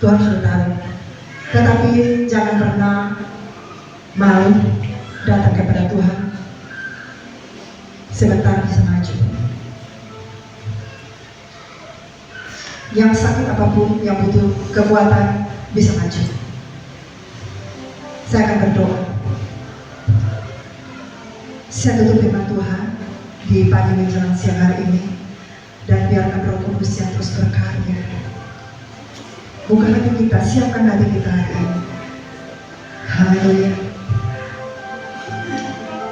Tuhan sudah tahu. Tetapi jangan pernah mau datang kepada Tuhan. Sebentar bisa maju. Yang sakit apapun, yang butuh kekuatan, bisa maju. Saya akan berdoa. Saya tutup firman Tuhan di pagi menjelang siang hari ini, dan biarkan Roh Kudus yang terus berkarya. Buka hati kita, siapkan hati kita hari ini. Haleluya.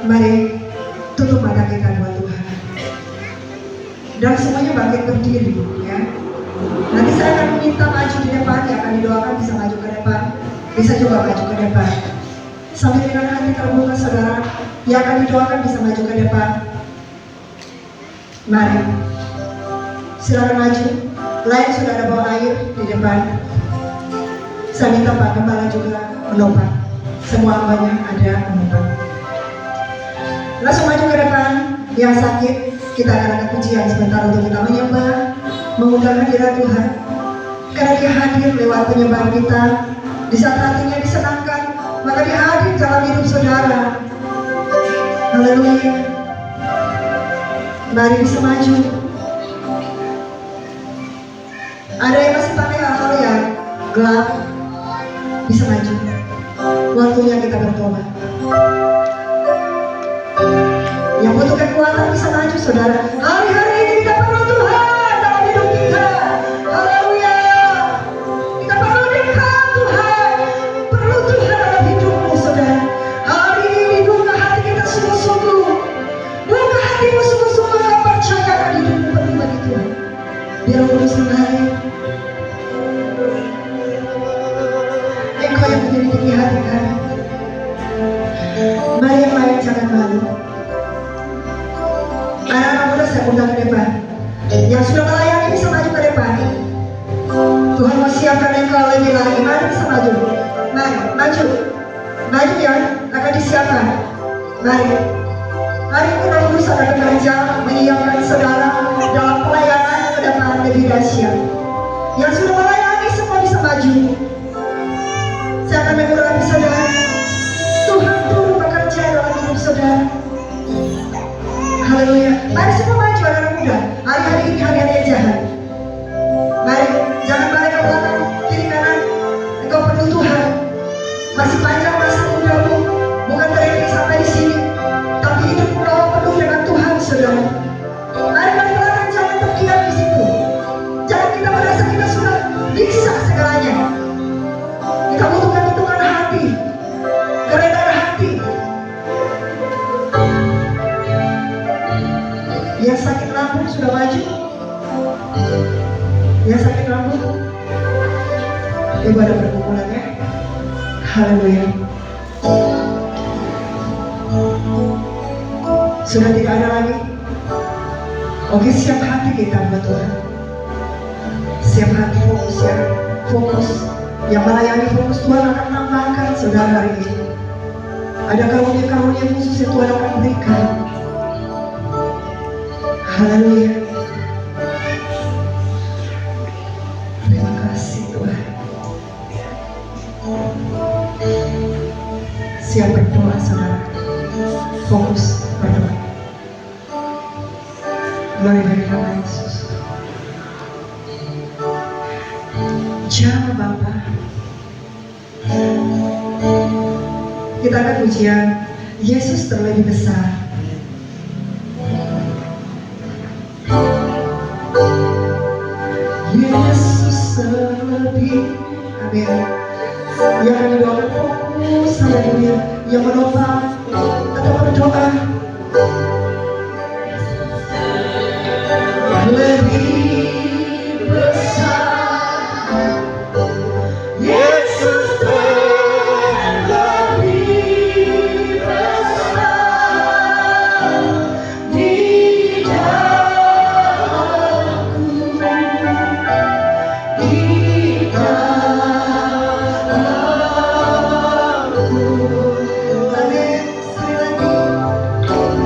Mari tutup mata kita buat Tuhan. Dan semuanya bangkit berdiri, ya. Nanti saya akan minta maju di depan, yang akan didoakan bisa maju ke depan, bisa juga maju ke depan. Sambil dengan hati terbuka saudara, yang akan didoakan bisa maju ke depan. Mari, silakan maju. Lain sudah ada bawa air di depan. Saya minta Pak Gembala juga menopang. Semua hambanya ada menopang. Langsung maju ke depan. Yang sakit, kita akan angkat pujian sebentar untuk kita menyembah, mengundang hadirat Tuhan. Karena Dia hadir lewat penyembahan kita. Di saat hatinya disenangkan, maka Dia hadir dalam hidup saudara. Haleluya. Mari bisa maju. Ada yang masih pakai hal-hal yang gelap, bisa maju. Waktunya kita bertobat. Yang butuh kekuatan bisa maju saudara. Hari-hari ini kita perlu Tuhan dalam hidup kita. Haleluya. Kita perlu dekat Tuhan. Perlu Tuhan dalam hidupmu saudara. Hari ini buka hati kita sungguh-sungguh. Buka hatimu sungguh-sungguh dan percayakan hidupmu penuh bagi Tuhan. Biar Kudus mengalir. Engkau yang menyelidiki hati kami. Mari yang lain jangan malu. Anak-anak muda saya undang ke depan. Yang sudah melayani bisa maju ke depan. Tuhan mau siapkan engkau lebih lagi. Mari bisa maju. Mari, maju. Maju ya, akan disiapkan. Mari. Hari ini Roh Kudus akan bekerja menyiapkan saudara dalam pelayanan ke depan lebih dahsyat. Yang sudah melayani semua bisa maju. Saya akan mengurapi saudara. Tuhan turut bekerja dalam hidup saudara. Haleluya. Mari semua maju anak muda. Hari-hari ini hari-hari yang jahat. Mari, jangan balik ke belakang, kiri kanan. Engkau perlu Tuhan. Masih panjang masa mudamu. Bukan terhenti sampai di sini, tapi hidupmu kau penuh dengan Tuhan, saudara. Mari balik belakang, jangan terdiam di situ. Jangan kita merasa kita sudah bisa segalanya. Kita butuhkan hitungan hati. Haleluya. Sudah tidak ada lagi. Oke, siap hati kita buat Tuhan. Siap hati, fokus ya. Fokus. Yang melayani fokus, Tuhan akan tambahkan saudara hari ini. Ada karunia-karunia khusus yang Tuhan akan berikan. Haleluya. Terima kasih Tuhan. Siap berdoa saudara. Fokus berdoa. Glory bagi nama Yesus. Jama Bapa. Kita akan ujian Yesus terlebih besar. Yesus terlebih. Amin. Yang kami doakan fokus, haleluya. Yang menopang atau berdoa lebih besar. Yesus terlebih besar di dalamku, di dalamku. Amin. Sekali lagi.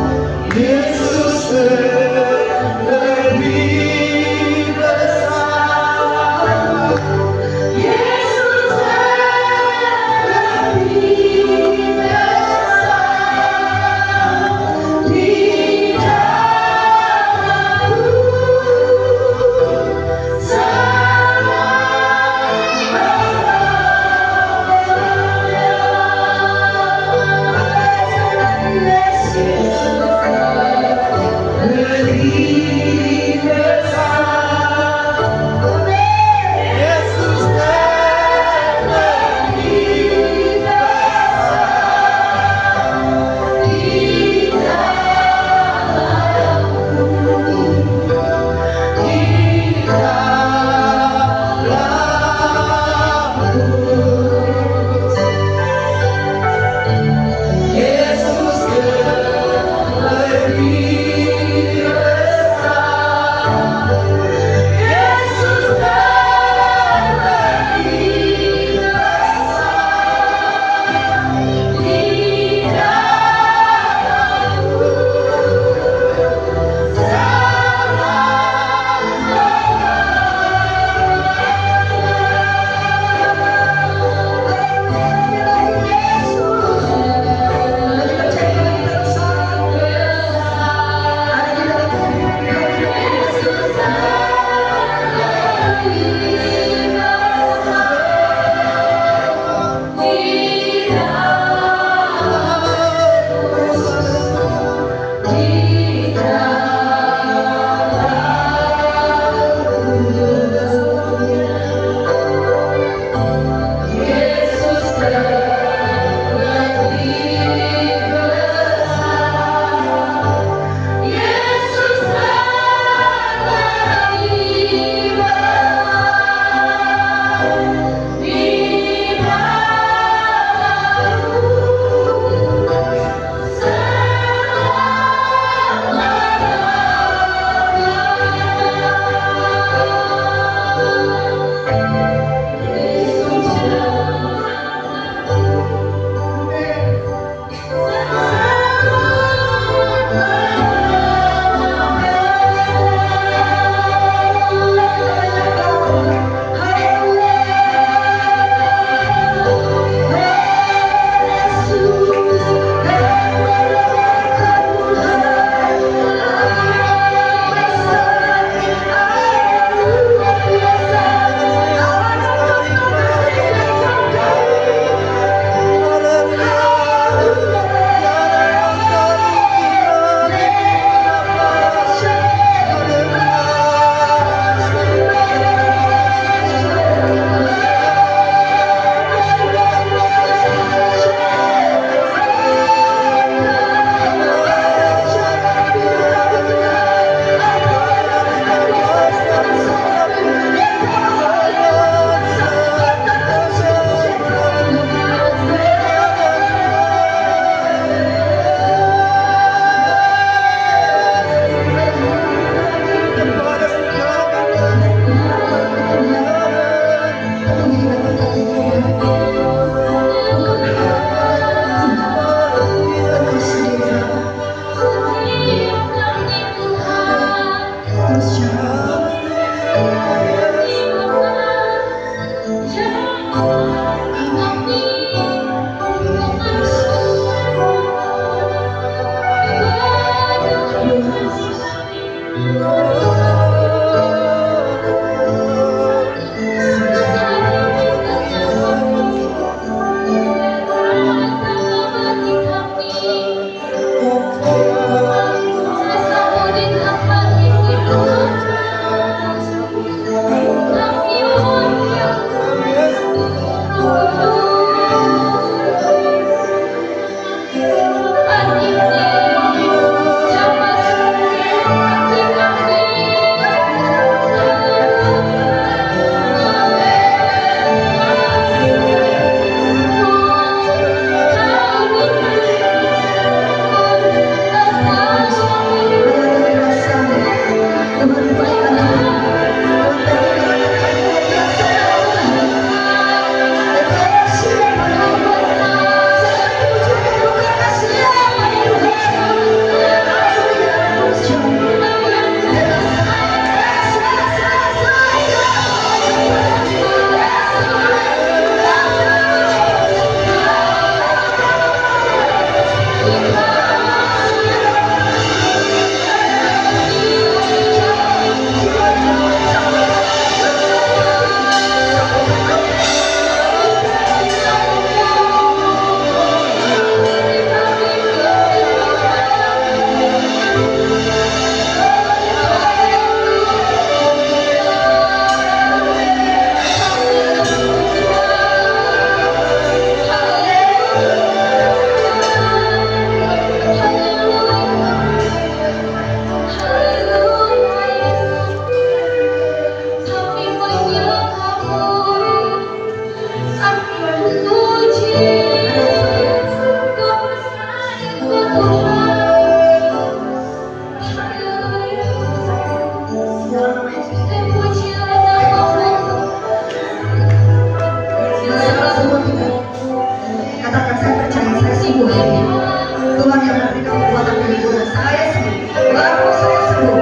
Tuhan yang memberikan kekuatan bagi Tuhan. Saya sembuh, baru saya sembuh.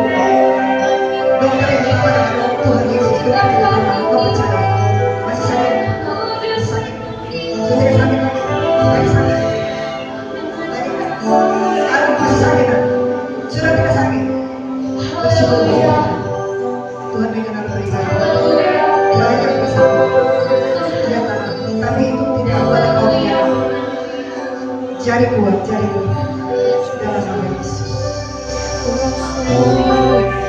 Dokter yang berkata Tuhan Yesus itu kau percaya. Masih sakit, sakit, sudah sakit lagi, lagi sakit, sekarang masih sakit kan? Sudah tidak sakit. Bersyukur Tuhan. Tuhan berkenan berikan. Banyak bisa, ya tapi itu tidak buat kau punya. Jadi kuat dalam nama Yesus.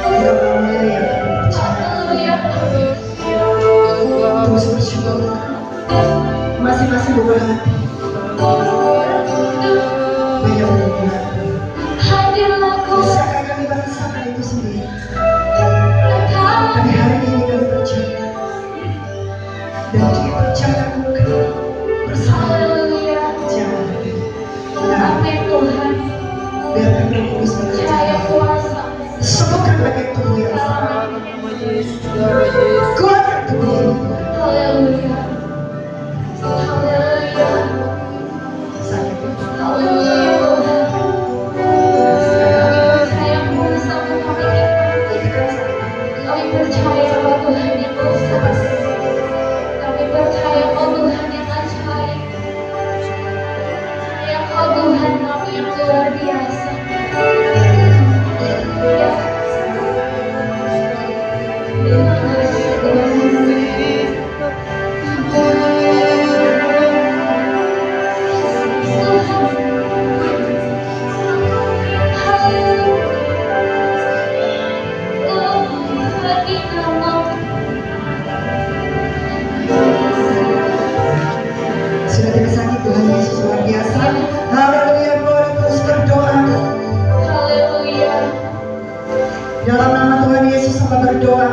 Tidak boleh yang percaya. Terus bersyukur. Masing-masing buka hati. Banyak berdoa. Bisakah kami merasakan itu sendiri? Tapi hari ini kami percaya. Dan dia percaya bukan bersama. Jangan. Amin Tuhan. Biarkan Roh Kudus Percaya bekerja. kuasa. Sembuhkan bagian tubuh yang sakit. Kuatkan tubuh ini. Haleluya. Haleluya. Sakit. Haleluya Tuhan. Percaya kuasa kami. Kami percaya bahwa Tuhan yang kuasa. Kami percaya bahwa Tuhan yang ajaib. Yang kau Tuhan kami yang luar biasa. Terima kasih Sudah tidak sakit, Tuhan Yesus luar biasa. Haleluya, boleh terus berdoa. Haleluya. Dalam nama Tuhan Yesus sama berdoa.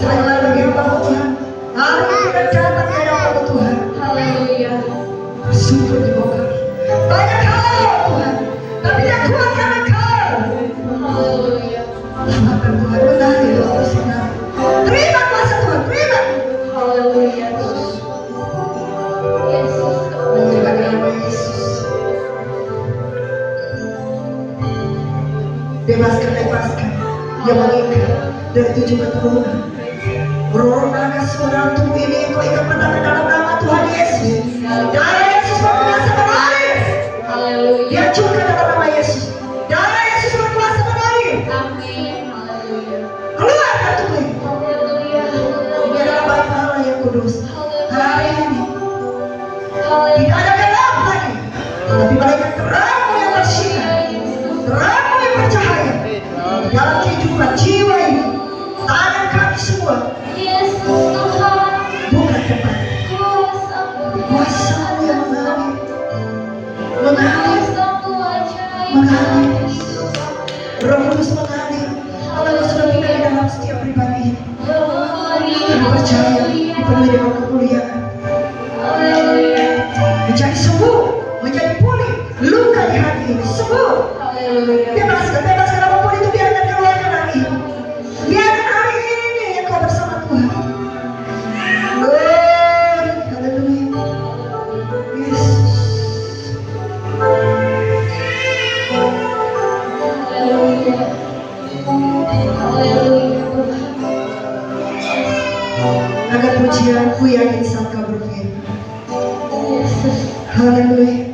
Sebagaimana bagi hamba Tuhan. Hari ini dan datang di hadapan Tuhan. Haleluya. Bersyukur di bawah kami. Banyak hal Tuhan, tapi yang kuat karena Kau. Haleluya. Tuhan Tuhan mengalir, terus mengalir. Terima kuasa Tuhan, terima. Haleluya. Yesus. Terima nama Yesus. Bebaskan yang mengikat dari 7 keturunan. Roh naga semua tubuh ini Kau ikat pada dalam nama Tuhan Yesus. Darah Yesus berkuasa mengalir. Haleluya. Dihancurkan dalam nama Yesus. Darah Yesus berkuasa mengalir. Amin. Haleluya. Keluarkan tubuh ini. Haleluya. Ini adalah baik Allah yang kudus. Hari ini Haleluya. tidak ada gelap lagi, tapi malaikat terangmu yang bersinar, terangmu yang bercahaya dalam kehidupan jiwa ini. Tangan kami semua Yesus Tuhan. bukan tempat Kuasa-Mu. kuasa-Mu yang mengalir, mengalir, Kuasa-Mu ajaib. mengalir. Roh Kudus mengalir. Allah Kau sudah tinggal di dalam setiap pribadi ini. Kami percaya dipenuhi dengan kemuliaan, Haleluya. menjadi sembuh, menjadi pulih. Luka di hati ini sembuh. Haleluya. Bebaskan apapun itu, biarkan keluarkan hari ini. Biarkan hari ini yang Kau bersama Tuhan. Haleluya. Yesus. Haleluya. Haleluya Tuhan. Agar pujianku yakin saat Kau berfirman. Yesus. Haleluya.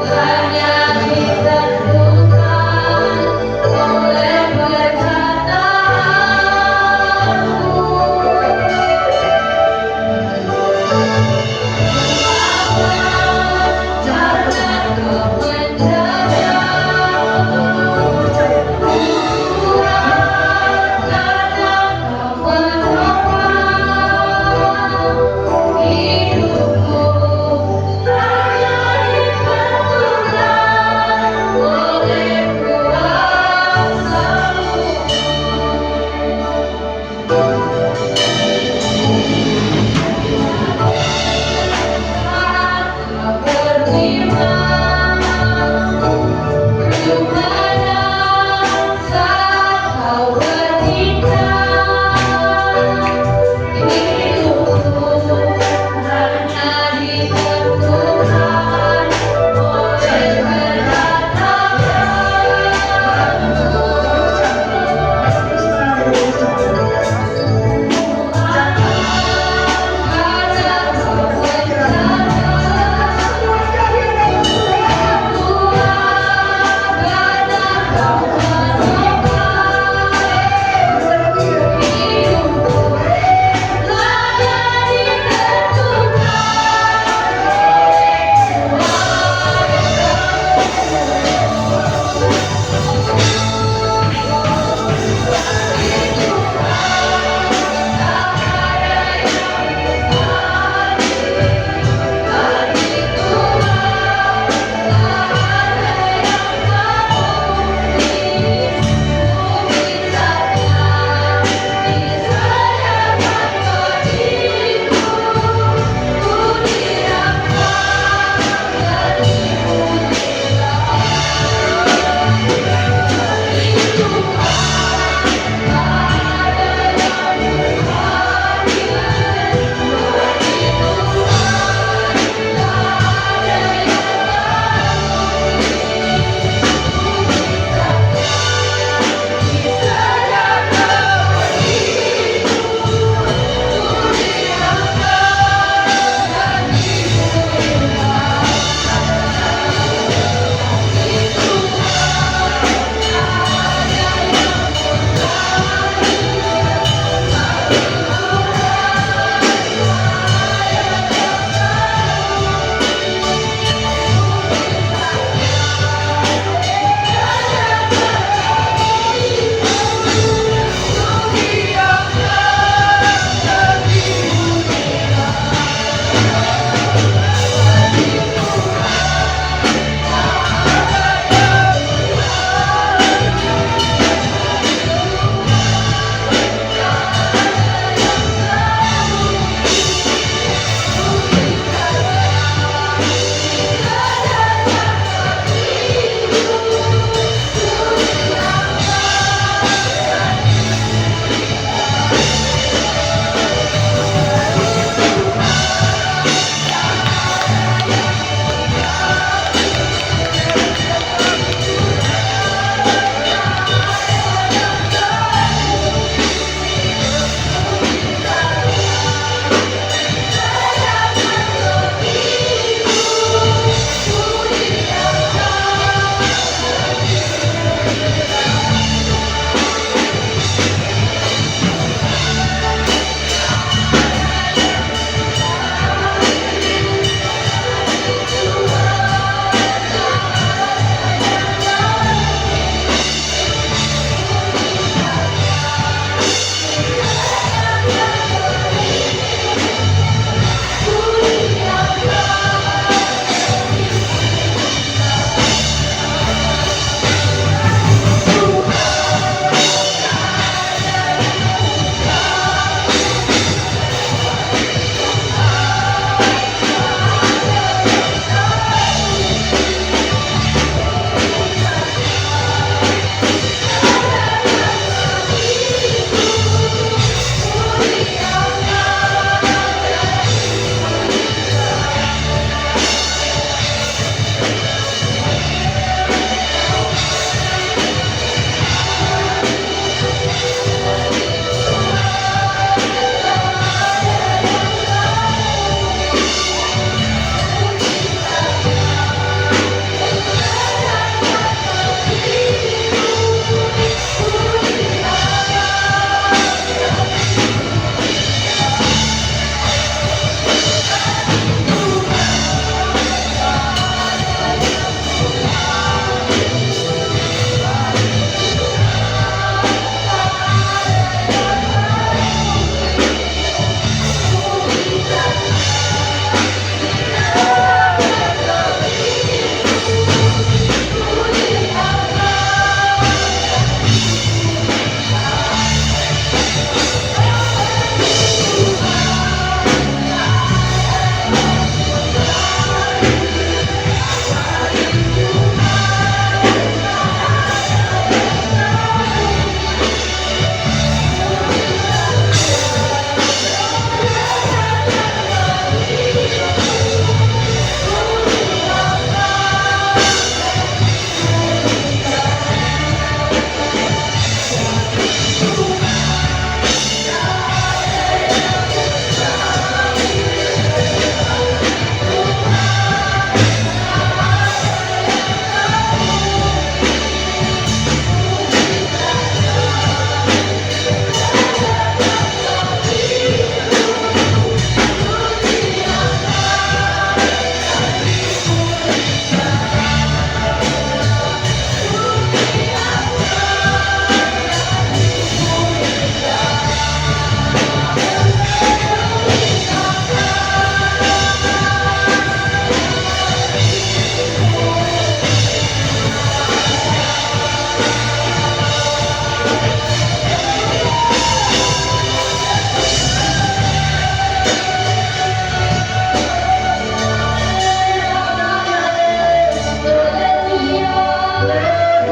Hanya ditentukan oleh perkataan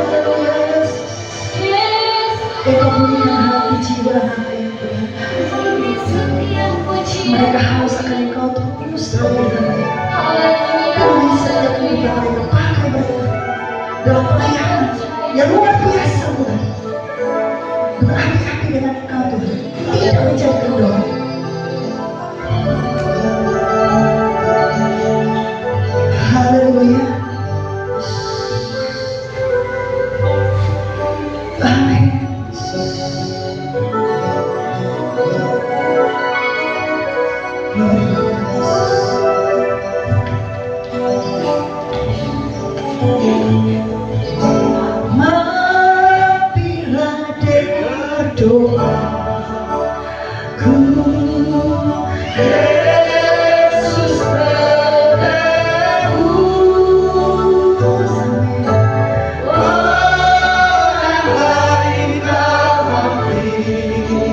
Haleluya Yesus. Engkau pulihkan hati jiwa hamba yang Tuhan. Mereka haus akan Engkau terus terlebih. Penuhi saja kehidupan mereka, pakai mereka dalam pelayanan yang luar biasa Tuhan. Berapi-api dengan Engkau Tuhan, tidak menjadi kendor. Haleluya. Amin. Maafkanlah dengar doaku, Yesus menebus orang lain dalam diri.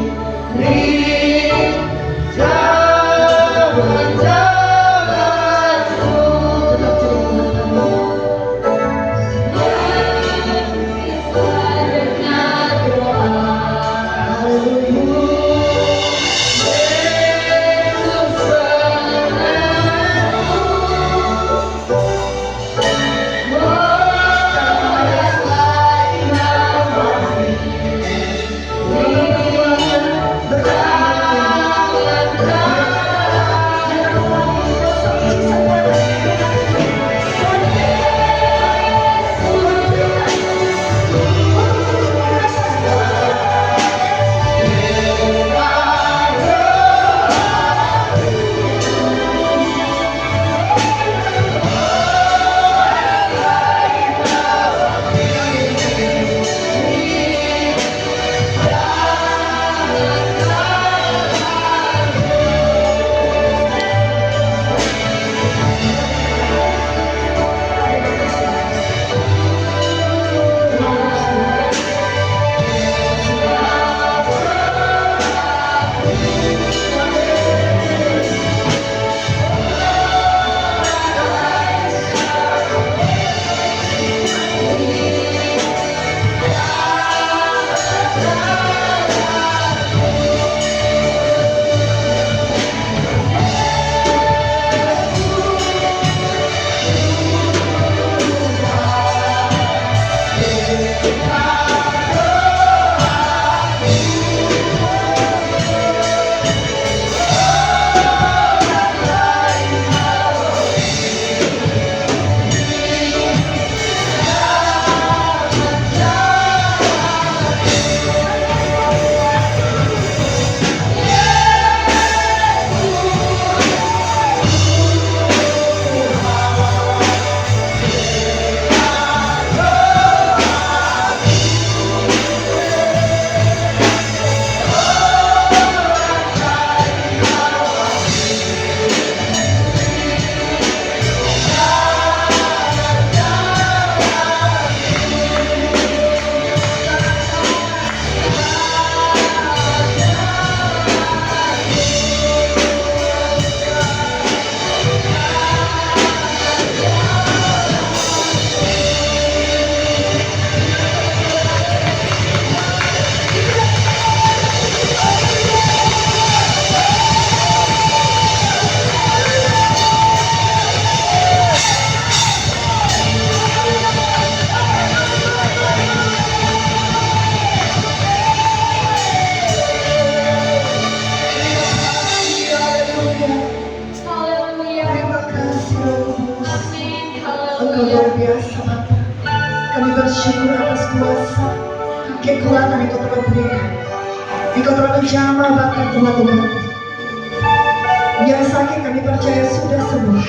bersyukur atas kuasa kekuatan yang kau telah berikan. Engkau telah menjamah bahkan Tuhan. Yang sakit kami percaya sudah sembuh.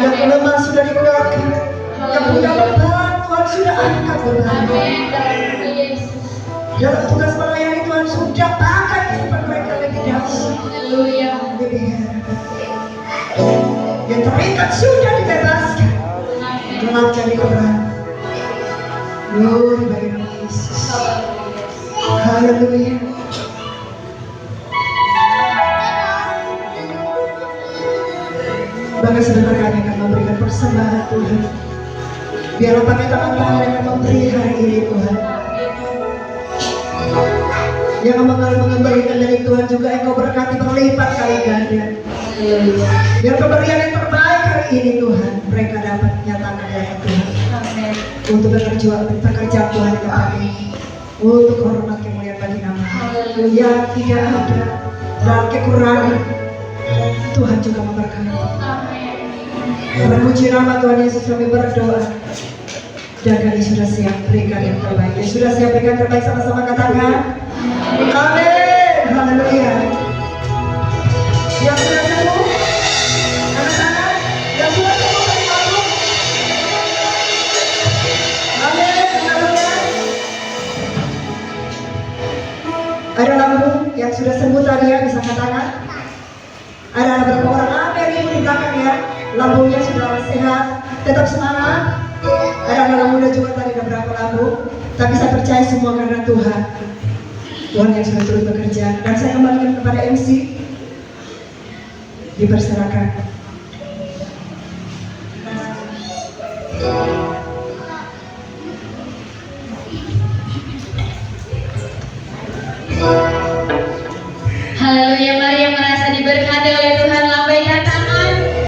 Yang lemah sudah dikuatkan. Yang punya beban Tuhan sudah angkat beban. Dalam tugas melayani Tuhan sudah bahkan kehidupan mereka lebih dahsyat. Lebih hebat. Yang terikat sudah dibebaskan. Telah jadi kebenaran. Glory bagi nama Yesus. Haleluya. Bangga sebentar kami akan memberikan persembahan Tuhan. Biarlah pakai tangan Tuhan yang memberi hari ini Tuhan. Yang mengembalikan dari Tuhan juga Engkau berkati berlipat kali ganda. Biar pemberian yang terbaik hari ini Tuhan mereka dapat nyatakan ya Tuhan. Untuk bekerja Tuhan Tuhan ini. Untuk hormat kemuliaan bagi nama. Yang tidak ada dan kekurangan Tuhan juga memberkati. Memuji nama Tuhan Yesus kami berdoa. Dan kami sudah siap berikan yang terbaik. Ya, sudah siap berikan yang terbaik sama-sama katakan. Amin. Haleluya. Yang sudah sembuh, angkat tangan. Yang sudah sembuh beri aku. Amin. Haleluya. Ada lambung yang sudah sembuh tadi ya, bisa angkat tangan. Ada beberapa orang amin di belakang ya. Lambungnya sudah sehat, tetap semangat. Ada anak muda juga tadi ada berapa lambung, tapi saya percaya semua karena Tuhan. Tuhan yang sudah terus bekerja. Dan saya kembalikan kepada MC, dipersilakan.